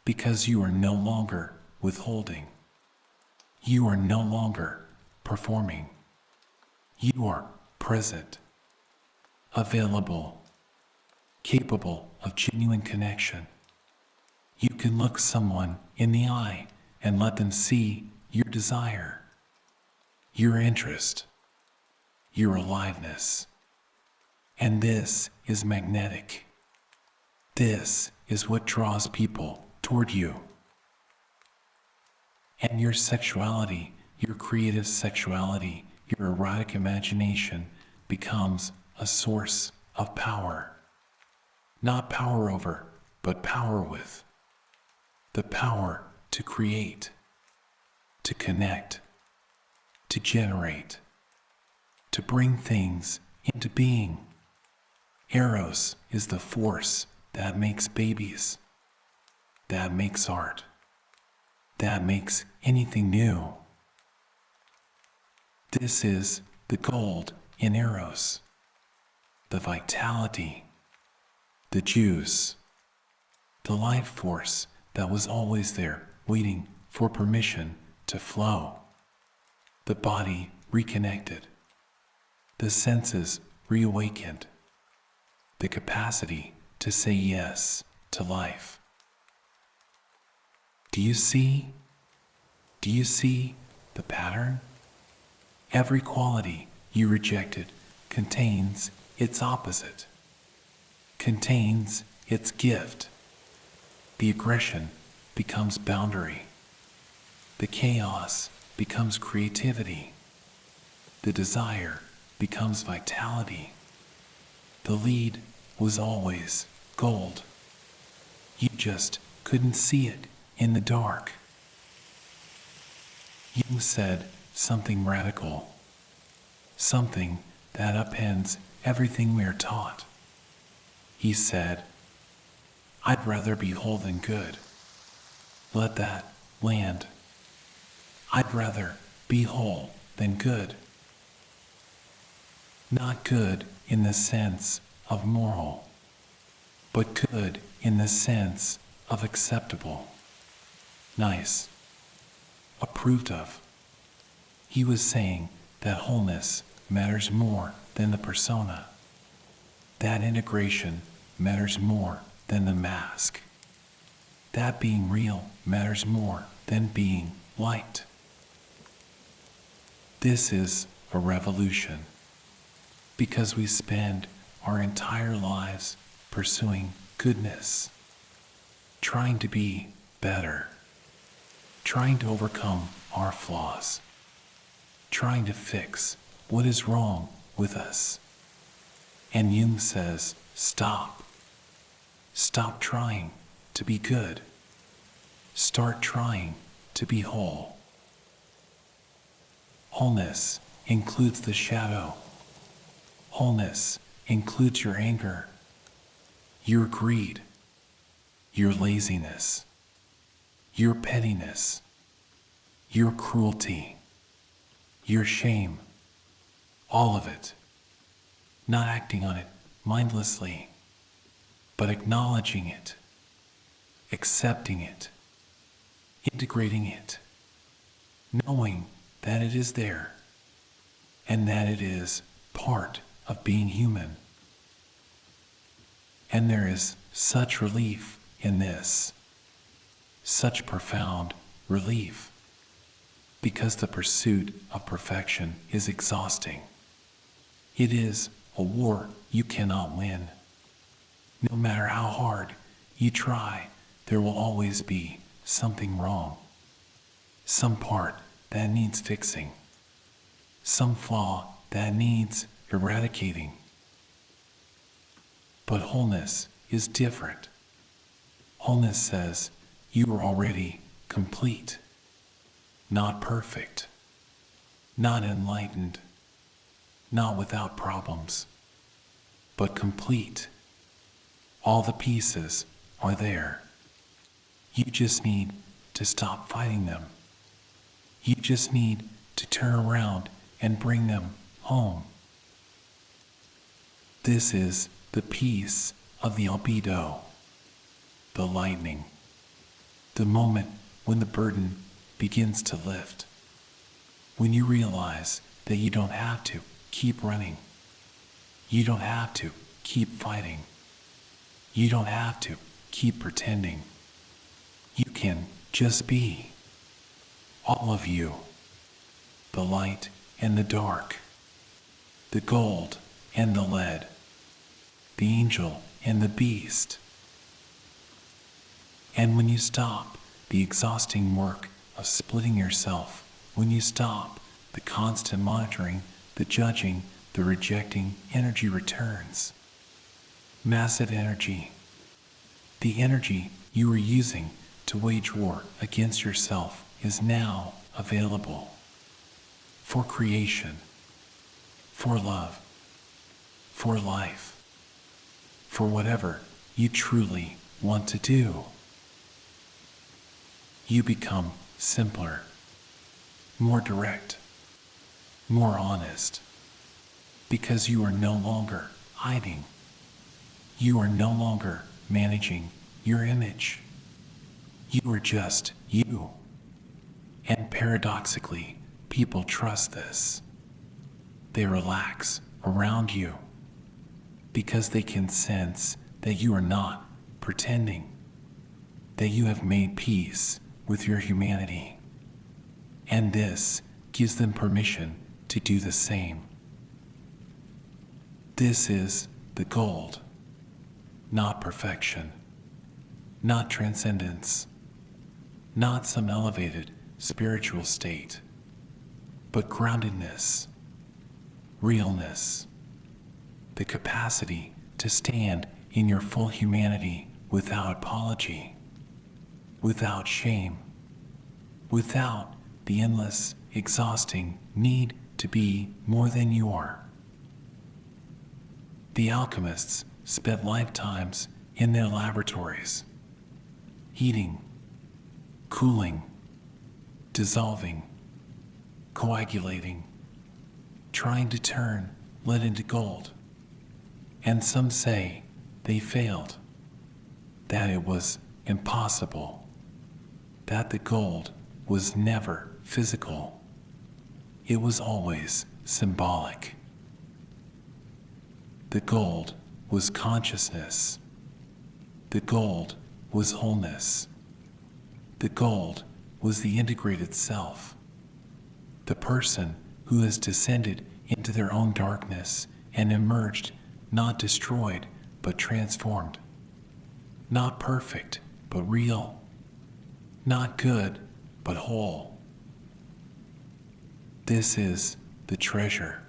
because you are no longer withholding. You are no longer performing. You are present, available, capable of genuine connection. You can look someone in the eye and let them see your desire, your interest, your aliveness. And this is magnetic. This is what draws people toward you. And your sexuality, your creative sexuality, your erotic imagination becomes a source of power. Not power over, but power with. The power to create, to connect, to generate, to bring things into being. Eros is the force that makes babies, that makes art, that makes anything new. This is the gold in Eros, the vitality, the juice, the life force that was always there waiting for permission to flow. The body reconnected, the senses reawakened, the capacity to say yes to life. Do you see? Do you see the pattern? Every quality you rejected contains its opposite, contains its gift. The aggression becomes boundary. The chaos becomes creativity. The desire becomes vitality. The lead was always gold. You just couldn't see it in the dark. Jung said something radical, something that upends everything we are taught. He said, "I'd rather be whole than good. Let that land. I'd rather be whole than good." Not good in the sense of moral, but good in the sense of acceptable, nice, approved of. He was saying that wholeness matters more than the persona. That integration matters more than the mask. That being real matters more than being liked. This is a revolution because we spend our entire lives pursuing goodness, trying to be better, trying to overcome our flaws, trying to fix what is wrong with us. And Jung says, stop. Stop trying to be good. Start trying to be whole. Wholeness includes the shadow. Wholeness includes your anger, your greed, your laziness, your pettiness, your cruelty, your shame, all of it. Not acting on it mindlessly, but acknowledging it, accepting it, integrating it, knowing that it is there and that it is part of being human. And there is such relief in this, such profound relief, because the pursuit of perfection is exhausting. It is a war you cannot win. No matter how hard you try, there will always be something wrong, some part that needs fixing, some flaw that needs eradicating. But wholeness is different. Wholeness says you are already complete, not perfect, not enlightened, not without problems, but complete. All the pieces are there. You just need to stop fighting them. You just need to turn around and bring them home. This is the peace of the albedo, the lightning, the moment when the burden begins to lift, when you realize that you don't have to keep running, you don't have to keep fighting, you don't have to keep pretending. You can just be, all of you, the light and the dark, the gold and the lead, the angel and the beast. And when you stop the exhausting work of splitting yourself, when you stop the constant monitoring, the judging, the rejecting, energy returns. Massive energy. The energy you were using to wage war against yourself is now available for creation, for love, for life, for whatever you truly want to do. You become simpler, more direct, more honest, because you are no longer hiding. You are no longer managing your image. You are just you. And paradoxically, people trust this. They relax around you because they can sense that you are not pretending, that you have made peace with your humanity. And this gives them permission to do the same. This is the gold, not perfection, not transcendence, not some elevated spiritual state, but groundedness, realness, the capacity to stand in your full humanity without apology, without shame, without the endless, exhausting need to be more than you are. The alchemists spent lifetimes in their laboratories, heating, cooling, dissolving, coagulating, trying to turn lead into gold. And some say they failed, that it was impossible, that the gold was never physical. It was always symbolic. The gold was consciousness. The gold was wholeness. The gold was the integrated self. The person who has descended into their own darkness and emerged not destroyed but transformed. Not perfect but real. Not good but whole. This is the treasure.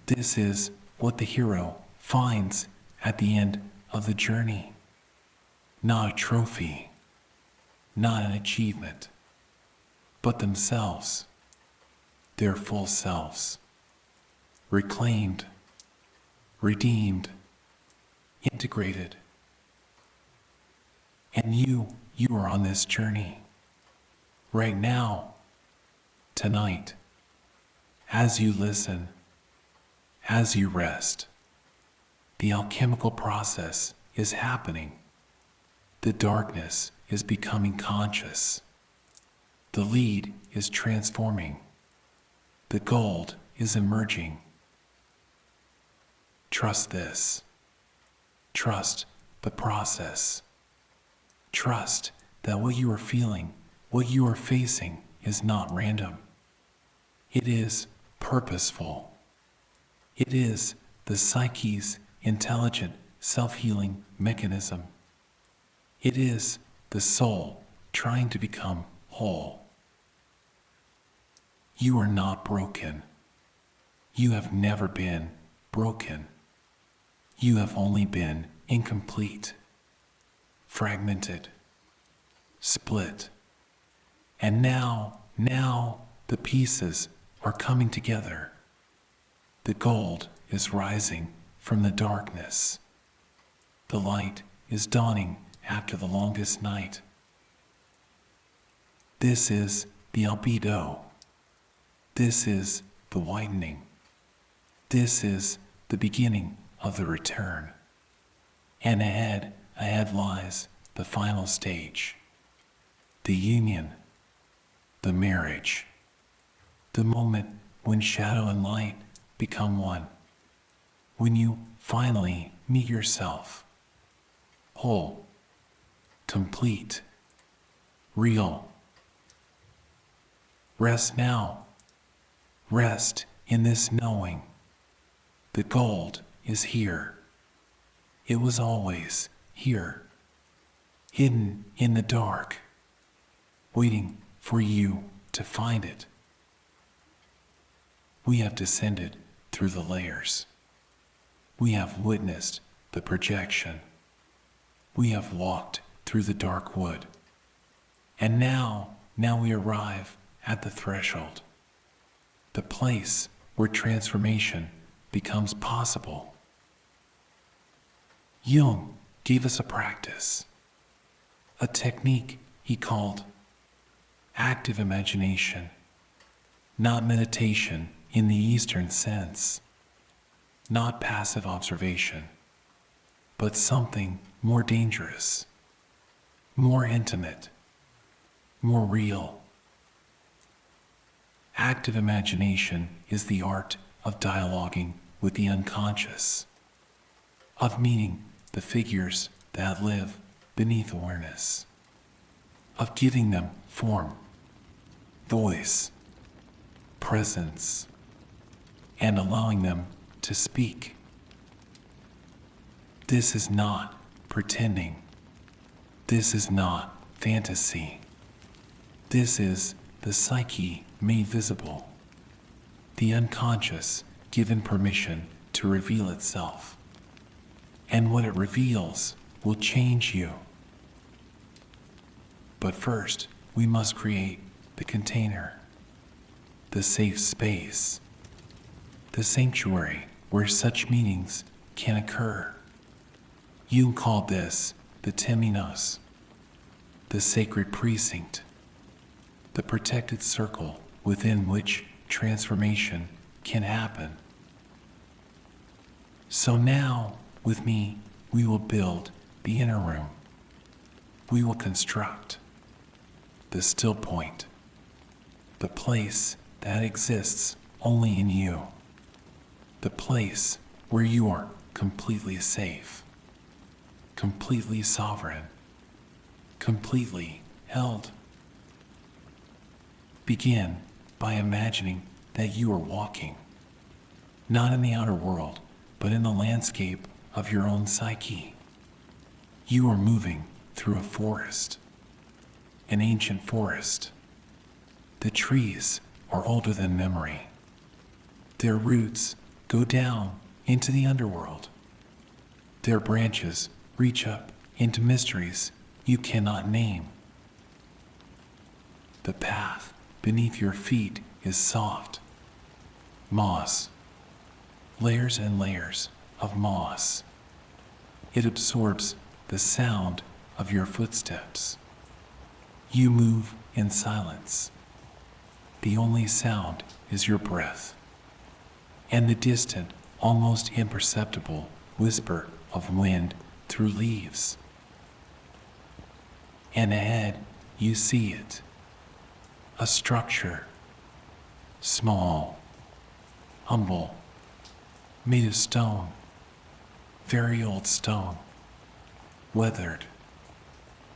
This is what the hero finds at the end of the journey. Not a trophy, not an achievement, but themselves, their full selves, reclaimed, redeemed, integrated. And you are on this journey, right now, tonight, as you listen, as you rest. The alchemical process is happening. The darkness is becoming conscious. The lead is transforming. The gold is emerging. Trust this. Trust the process. Trust that what you are feeling, what you are facing, is not random. It is purposeful. It is the psyche's intelligent self-healing mechanism. It is the soul trying to become whole. You are not broken. You have never been broken. You have only been incomplete, fragmented, split. And now the pieces are coming together. The gold is rising from the darkness. The light is dawning after the longest night. This is the albedo. This is the widening. This is the beginning of the return. And ahead lies the final stage. The union, the marriage, the moment when shadow and light become one. When you finally meet yourself, whole, complete, real. Rest now. Rest in this knowing. The gold is here. It was always here, hidden in the dark, waiting for you to find it. We have descended through the layers. We have witnessed the projection. We have walked through the dark wood. And now we arrive at the threshold, the place where transformation becomes possible. Jung gave us a practice, a technique he called active imagination, not meditation in the Eastern sense, not passive observation, but something more dangerous, more intimate, more real. Active imagination is the art of dialoguing with the unconscious, of meeting the figures that live beneath awareness, of giving them form, voice, presence, and allowing them to speak. This is not pretending. This is not fantasy. This is the psyche made visible, the unconscious given permission to reveal itself. And what it reveals will change you. But first, we must create the container, the safe space, the sanctuary where such meetings can occur. Jung called this the temenos, the sacred precinct, the protected circle within which transformation can happen. So now, with me, we will build the inner room. We will construct the still point, the place that exists only in you, the place where you are completely safe, completely sovereign, completely held. Begin by imagining that you are walking, not in the outer world, but in the landscape of your own psyche. You are moving through a forest, an ancient forest. The trees are older than memory. Their roots go down into the underworld. Their branches reach up into mysteries you cannot name. The path beneath your feet is soft. Moss. Layers and layers of moss. It absorbs the sound of your footsteps. You move in silence. The only sound is your breath and the distant, almost imperceptible whisper of wind through leaves. and ahead you see it. A structure, small, humble, made of stone, very old stone, weathered,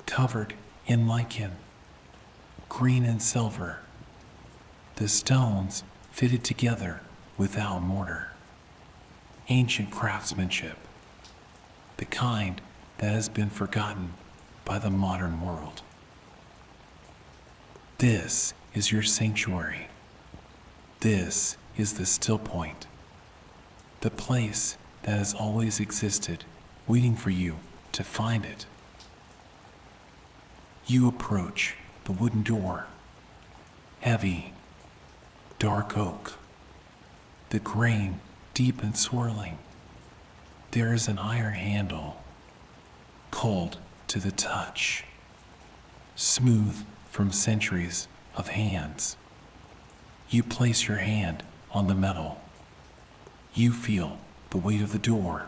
covered in lichen, green and silver. The stones fitted together without mortar. Ancient craftsmanship, the kind that has been forgotten by the modern world. This is your sanctuary. This is the still point, the place that has always existed, waiting for you to find it. You approach the wooden door, heavy, dark oak, the grain deep and swirling. There is an iron handle, cold to the touch, smooth from centuries of hands. You place your hand on the metal. You feel the weight of the door,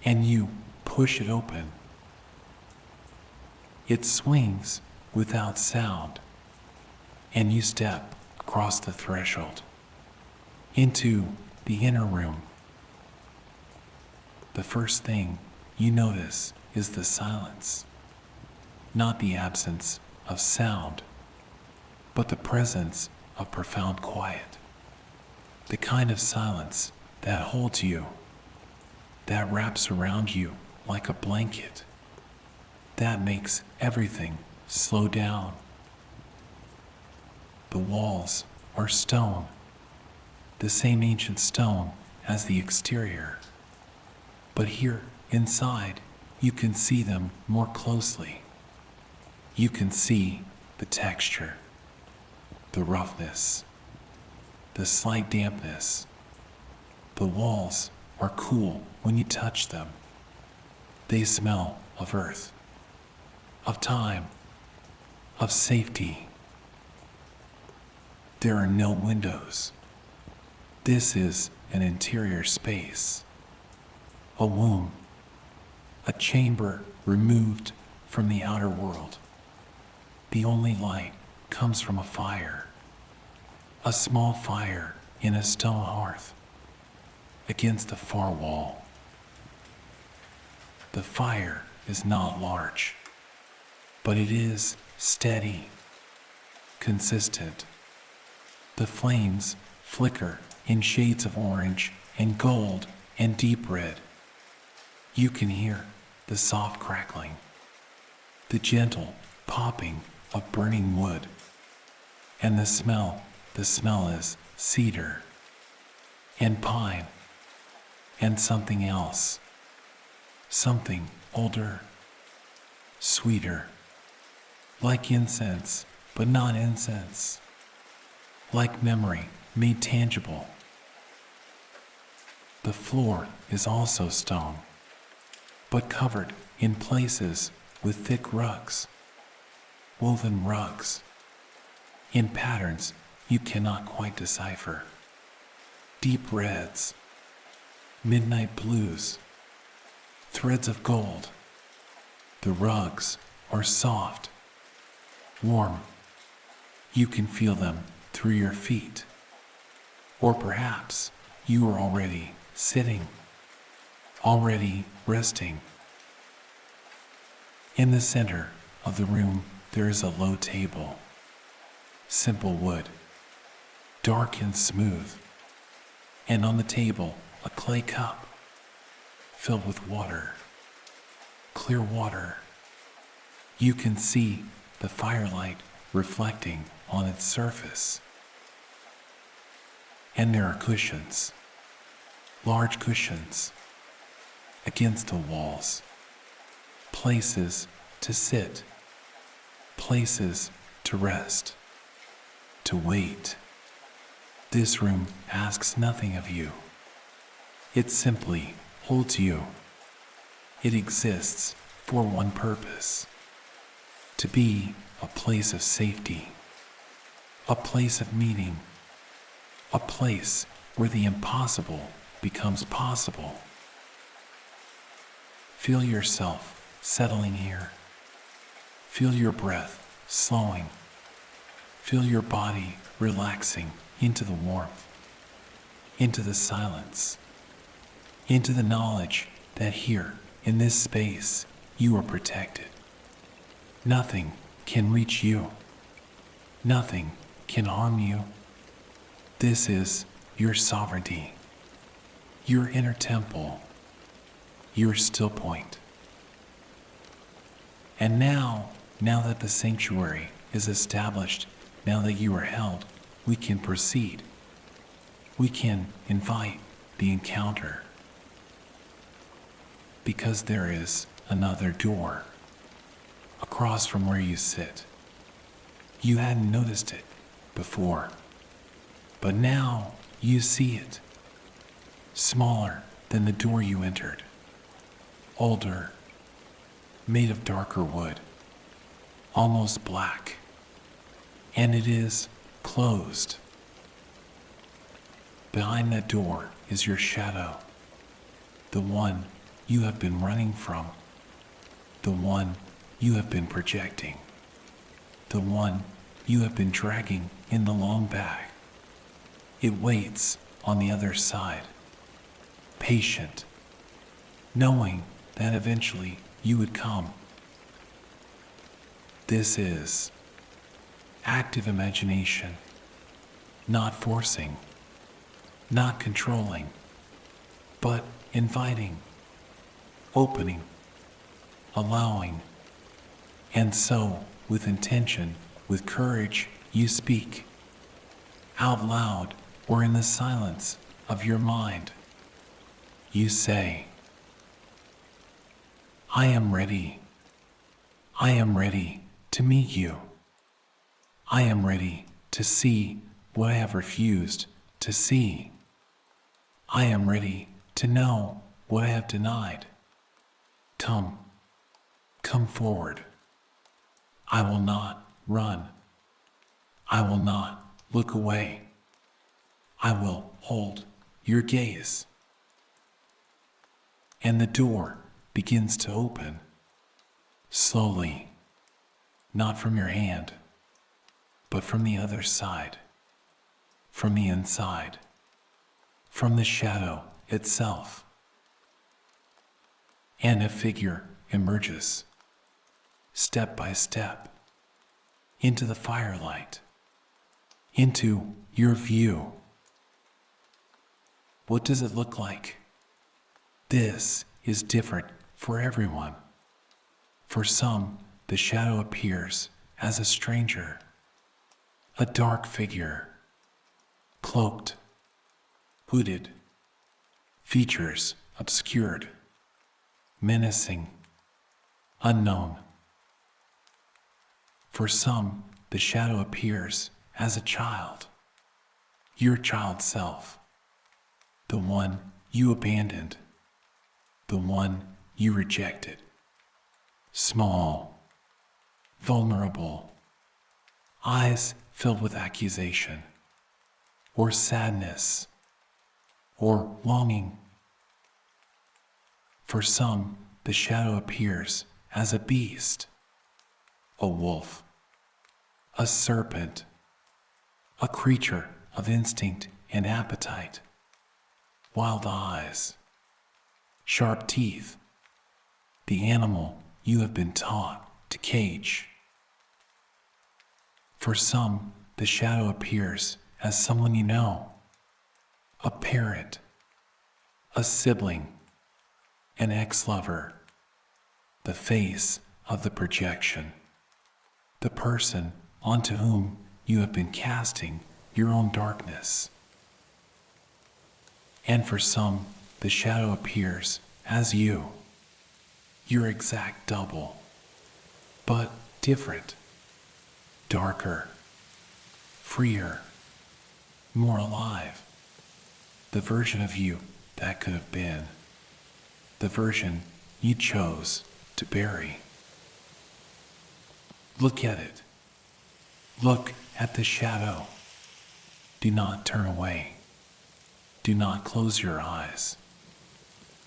and you push it open. It swings without sound, and you step across the threshold into the inner room. The first thing you notice is the silence, not the absence of sound, but the presence of profound quiet. The kind of silence that holds you, that wraps around you like a blanket, that makes everything slow down. The walls are stone, the same ancient stone as the exterior. But here inside, you can see them more closely. You can see the texture, the roughness, the slight dampness. The walls are cool when you touch them. They smell of earth, of time, of safety. There are no windows. This is an interior space, a womb, a chamber removed from the outer world. The only light comes from a fire, a small fire in a stone hearth against the far wall. The fire is not large, but it is steady, consistent. The flames flicker in shades of orange and gold and deep red. You can hear the soft crackling, the gentle popping of burning wood, and the smell is cedar and pine and something else, something older, sweeter, like incense, but not incense, like memory made tangible. The floor is also stone, but covered in places with thick rugs, woven rugs, in patterns you cannot quite decipher. Deep reds, midnight blues, threads of gold. The rugs are soft, warm. You can feel them through your feet. Or perhaps you are already sitting, already resting. In the center of the room, there is a low table, simple wood, dark and smooth, and on the table, a clay cup filled with water, clear water. You can see the firelight reflecting on its surface. And there are cushions, large cushions, against the walls, places to sit, places to rest, to wait. This room asks nothing of you. It simply holds you. It exists for one purpose: to be a place of safety, a place of meaning, a place where the impossible becomes possible. Feel yourself settling here. Feel your breath slowing. Feel your body relaxing into the warmth, into the silence, into the knowledge that here, in this space, you are protected. Nothing can reach you. Nothing can harm you. This is your sovereignty, your inner temple, your still point. And now that the sanctuary is established, now that you are held, we can proceed. We can invite the encounter. Because there is another door across from where you sit. You hadn't noticed it before, but now you see it. Smaller than the door you entered. Older, made of darker wood, almost black, and it is closed. Behind that door is your shadow, the one you have been running from, the one you have been projecting, the one you have been dragging in the long bag. It waits on the other side, patient, knowing that eventually you would come. This is active imagination, not forcing, not controlling, but inviting, opening, allowing. And so, with intention, with courage, you speak, out loud or in the silence of your mind. You say, I am ready. I am ready to meet you. I am ready to see what I have refused to see. I am ready to know what I have denied. Come forward. I will not run. I will not look away. I will hold your gaze. And the door begins to open, slowly, not from your hand, but from the other side, from the inside, from the shadow itself. And a figure emerges, step by step, into the firelight, into your view. What does it look like? This is different for everyone. For some, the shadow appears as a stranger, a dark figure, cloaked, hooded, features obscured, menacing, unknown. For some, the shadow appears as a child, your child self, the one you abandoned, the one you rejected. Small, vulnerable, eyes filled with accusation, or sadness, or longing. For some, the shadow appears as a beast, a wolf, a serpent, a creature of instinct and appetite, wild eyes, sharp teeth, the animal you have been taught to cage. For some, the shadow appears as someone you know, a parent, a sibling, an ex-lover, the face of the projection, the person onto whom you have been casting your own darkness. And for some, the shadow appears as you, your exact double, but different, darker, freer, more alive, the version of you that could have been, the version you chose to bury. Look at it. Look at the shadow. Do not turn away. Do not close your eyes.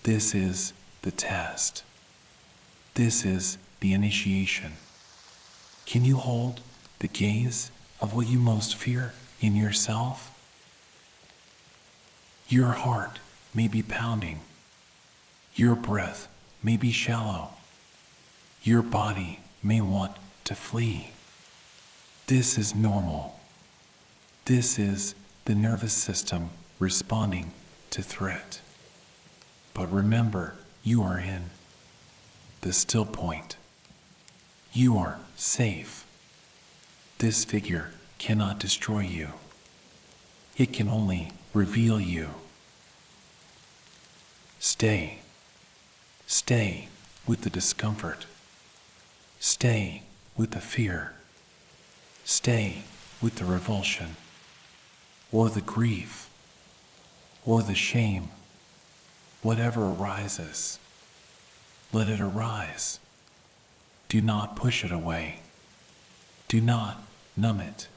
This is the test. This is the initiation. Can you hold the gaze of what you most fear in yourself? Your heart may be pounding. Your breath may be shallow. Your body may want to flee. This is normal. This is the nervous system responding to threat. But remember, you are in the still point. You are safe. This figure cannot destroy you. It can only reveal you. Stay. Stay with the discomfort. Stay with the fear. Stay with the revulsion, or the grief, or the shame. Whatever arises, let it arise. Do not push it away. Do not numb it.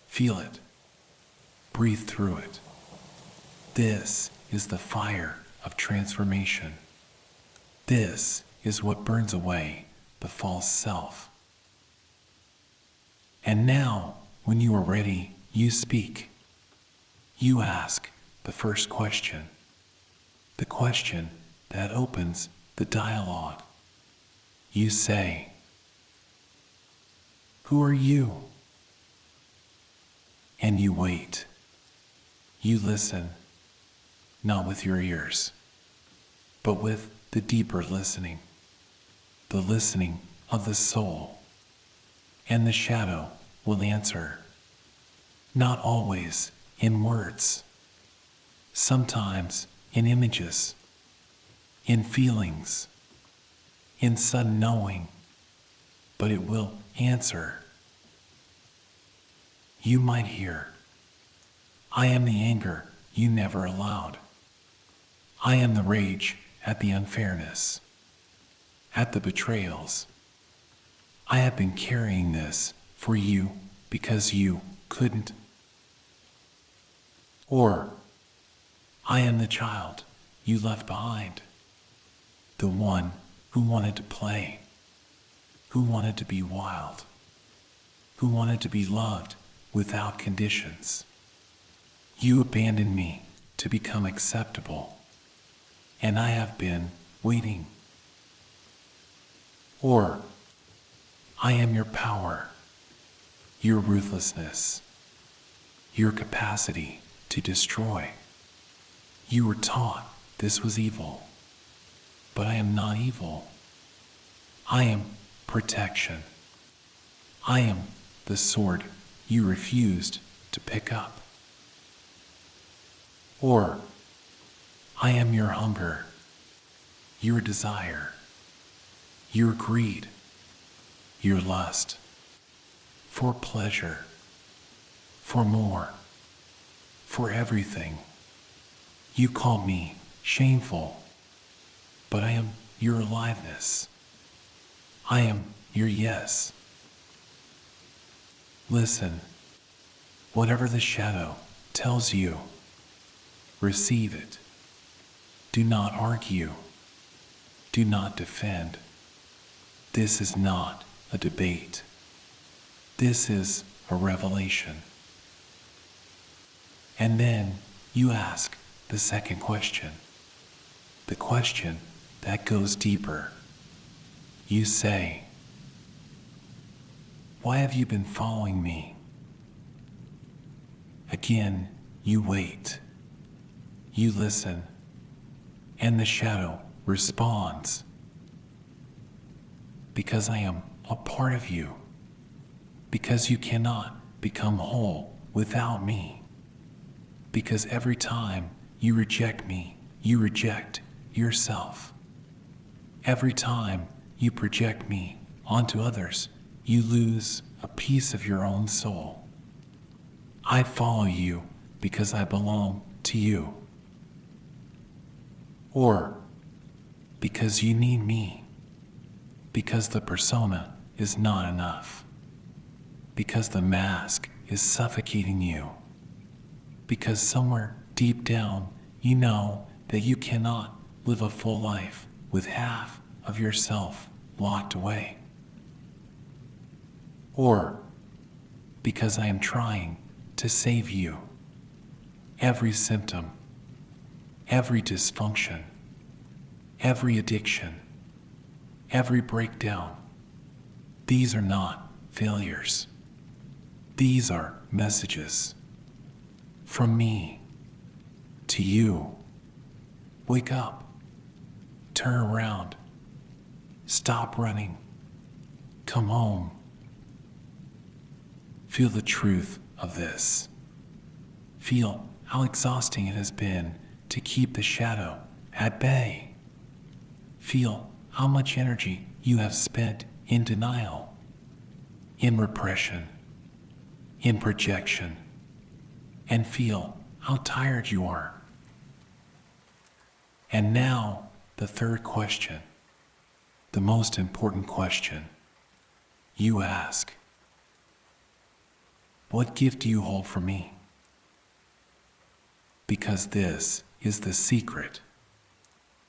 Feel it. Breathe through it. This is the fire of transformation. This is what burns away the false self. And now, when you are ready, you speak. You ask the first question, the question that opens the dialogue. You say, "Who are you?" And you wait. You listen, not with your ears, but with the deeper listening, the listening of the soul. And the shadow will answer, not always in words, sometimes in images, in feelings, in sudden knowing, but it will answer. You might hear, "I am the anger you never allowed. I am the rage at the unfairness, at the betrayals. I have been carrying this for you because you couldn't." Or, "I am the child you left behind, the one who wanted to play, who wanted to be wild, who wanted to be loved without conditions. You abandoned me to become acceptable, and I have been waiting." Or, "I am your power, your ruthlessness, your capacity to destroy. You were taught this was evil, but I am not evil. I am protection. I am the sword you refused to pick up." Or, "I am your hunger, your desire, your greed, your lust, for pleasure, for more, for everything. You call me shameful, but I am your aliveness. I am your yes." Listen, whatever the shadow tells you, receive it. Do not argue. Do not defend. This is not a debate. This is a revelation. And then you ask the second question, the question that goes deeper. You say, "Why have you been following me?" Again, you wait. You listen, and the shadow responds, "Because I am a part of you. Because you cannot become whole without me. Because every time you reject me, you reject yourself. Every time you project me onto others, you lose a piece of your own soul. I follow you because I belong to you. Or because you need me. Because the persona is not enough. Because the mask is suffocating you. Because somewhere deep down you know that you cannot live a full life with half of yourself locked away. or because I am trying to save you. Every symptom, every dysfunction, every addiction, every breakdown, these are not failures. These are messages from me to you. Wake up, turn around, stop running, come home. Feel the truth of this. Feel how exhausting it has been to keep the shadow at bay. Feel how much energy you have spent in denial, in repression, in projection, and feel how tired you are. And now, the third question, the most important question you ask. What gift do you hold for me? Because this is the secret.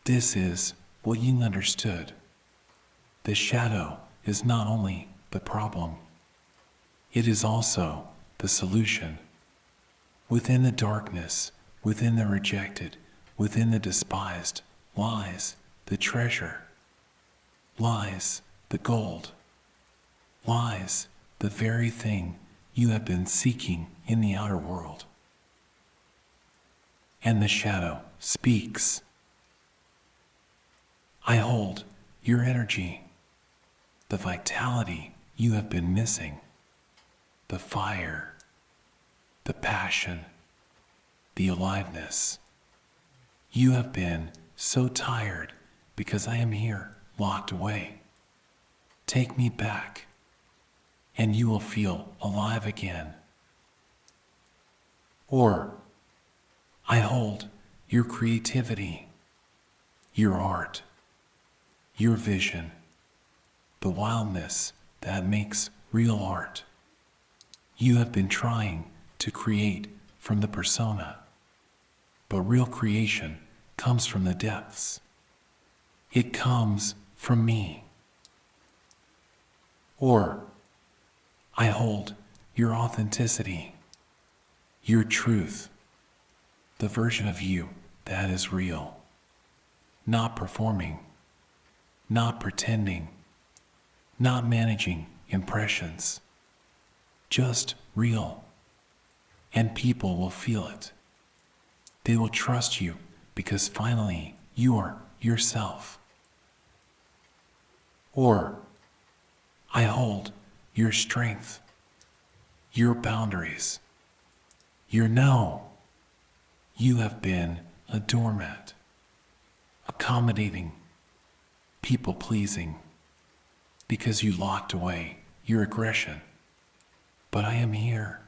This is what Jung understood. The shadow is not only the problem, it is also the solution. Within the darkness, within the rejected, within the despised, lies the treasure, lies the gold, lies the very thing you have been seeking in the outer world. And the shadow speaks. I hold your energy, the vitality you have been missing, the fire, the passion, the aliveness. You have been so tired because I am here, locked away. Take me back, and you will feel alive again. Or, I hold your creativity, your art, your vision, the wildness that makes real art. You have been trying to create from the persona, but real creation comes from the depths. It comes from me. Or, I hold your authenticity, your truth, the version of you that is real, not performing, not pretending, not managing impressions, just real. And people will feel it. They will trust you because finally you are yourself. Or, I hold your strength, your boundaries, your no. You have been a doormat, accommodating, people-pleasing, because you locked away your aggression. But I am here,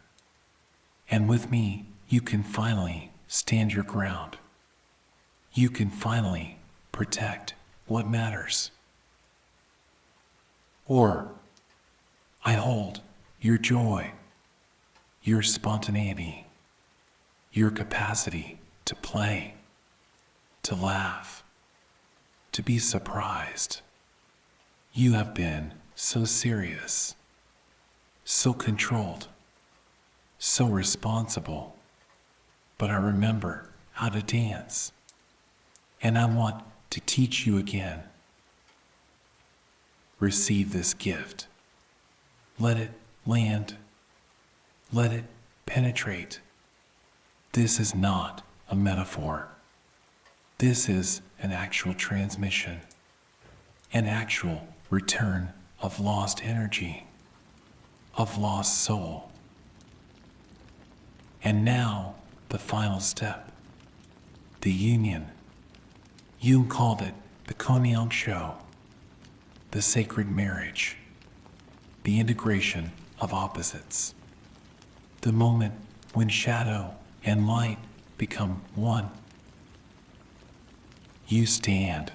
and with me you can finally stand your ground. You can finally protect what matters. Or, I hold your joy, your spontaneity, your capacity to play, to laugh, to be surprised. You have been so serious, so controlled, so responsible, but I remember how to dance, and I want to teach you again. Receive this gift. Let it land. Let it penetrate. This is not a metaphor. This is an actual transmission, an actual return of lost energy, of lost soul. And now, the final step, the union. Jung called it the Konjunktio, the sacred marriage, the integration of opposites, the moment when shadow and light become one. You stand,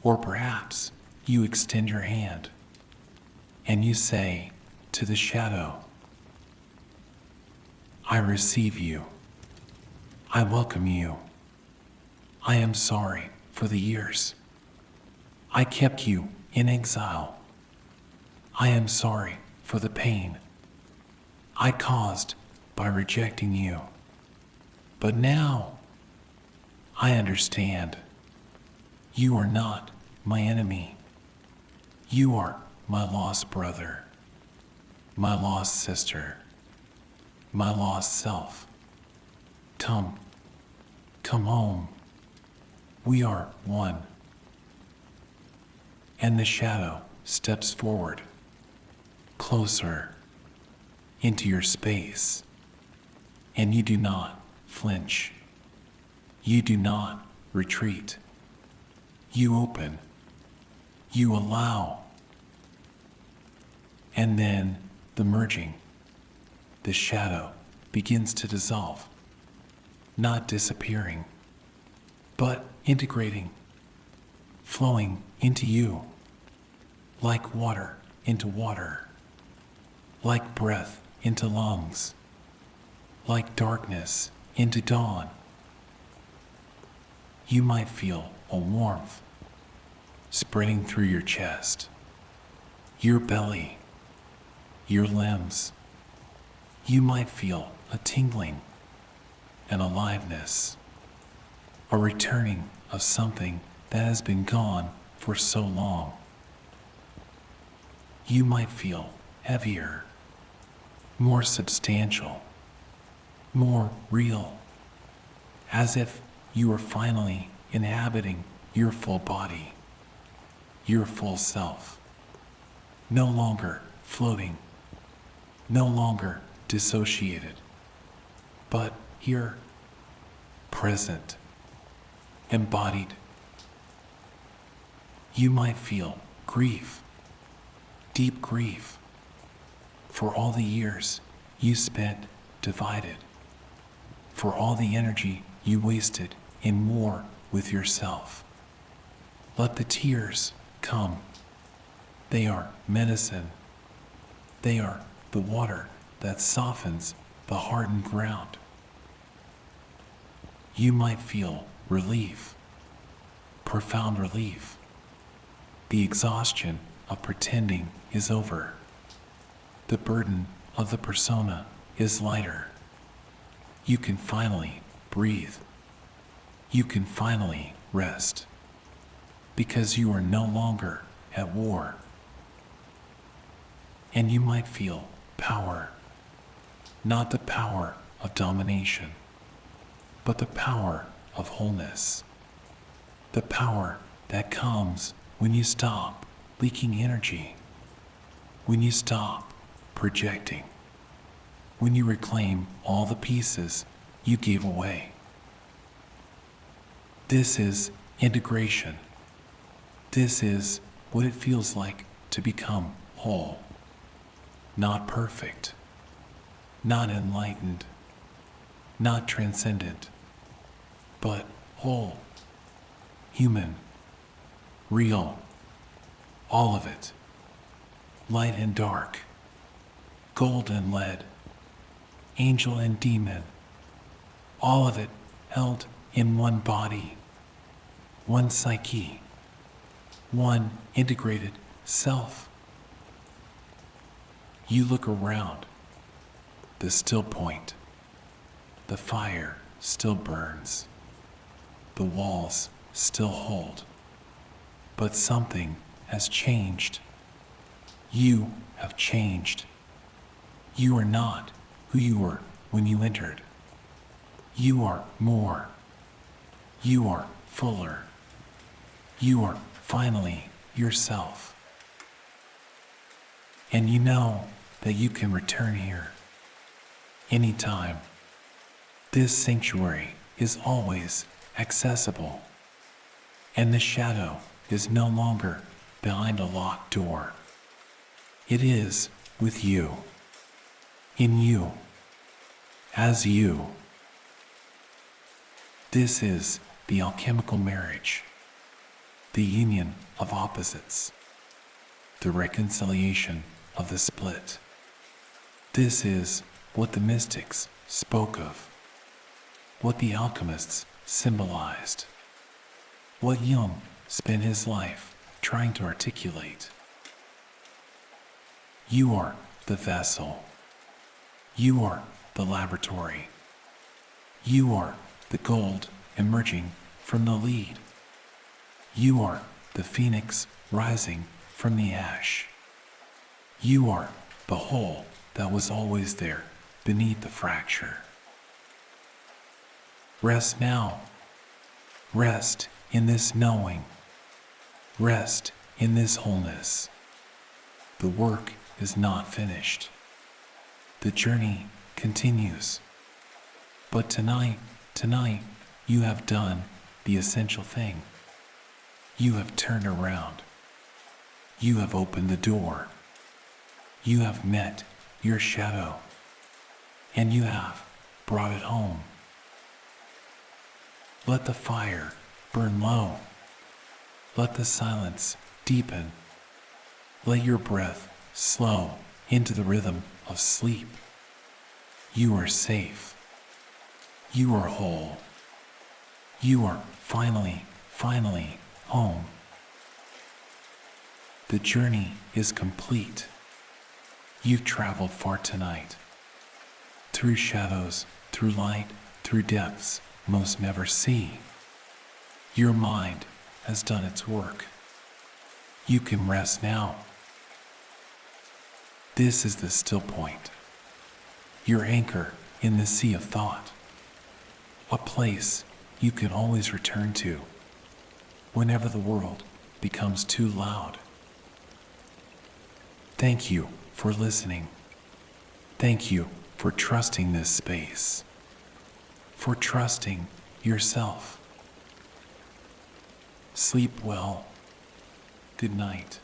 or perhaps you extend your hand, and you say to the shadow, I receive you. I welcome you. I am sorry for the years I kept you in exile. I am sorry for the pain I caused by rejecting you. But now I understand. You are not my enemy. You are my lost brother, my lost sister, my lost self. Come home. We are one. And the shadow steps forward, closer into your space, and you do not flinch. You do not retreat. You open. You allow. And then the merging, the shadow begins to dissolve, not disappearing, but integrating, flowing into you, like water into water, like breath into lungs, like darkness into dawn. You might feel a warmth spreading through your chest, your belly, your limbs. You might feel a tingling, an aliveness, a returning of something that has been gone for so long. You might feel heavier, more substantial, more real, as if you are finally inhabiting your full body, your full self, no longer floating, no longer dissociated, but here, present, embodied. You might feel grief, deep grief, for all the years you spent divided, for all the energy you wasted in war with yourself. Let the tears come. They are medicine. They are the water that softens the hardened ground. You might feel relief, profound relief. The exhaustion of pretending is over. The burden of the persona is lighter. You can finally breathe. You can finally rest, because you are no longer at war. And you might feel power, not the power of domination, but the power of wholeness, the power that comes when you stop leaking energy, when you stop projecting, when you reclaim all the pieces you gave away. This is integration. This is what it feels like to become whole, not perfect, not enlightened, not transcendent, but whole, human, real, all of it, light and dark, gold and lead, angel and demon, all of it held in one body, one psyche, one integrated self. You look around, the still point, the fire still burns, the walls still hold, but something has changed. You have changed. You are not who you were when you entered. You are more. You are fuller. You are finally yourself. And you know that you can return here anytime. This sanctuary is always accessible, and the shadow is no longer behind a locked door. It is with you, in you, as you. This is the alchemical marriage, the union of opposites, the reconciliation of the split. This is what the mystics spoke of, what the alchemists symbolized, what Jung spent his life trying to articulate. You are the vessel. You are the laboratory. You are the gold emerging from the lead. You are the phoenix rising from the ash. You are the hole that was always there beneath the fracture. Rest now. Rest in this knowing. Rest in this wholeness. The work is not finished. The journey continues. But tonight, you have done the essential thing. You have turned around. You have opened the door. You have met your shadow. And you have brought it home. Let the fire burn low. Let the silence deepen. Let your breath slow into the rhythm of sleep. You are safe. You are whole. You are finally home. The journey is complete. You've traveled far tonight. Through shadows, through light, through depths most never see. Your mind has done its work. You can rest now. This is the still point. Your anchor in the sea of thought. A place you can always return to whenever the world becomes too loud. Thank you for listening. Thank you for trusting this space. For trusting yourself. Sleep well. Good night.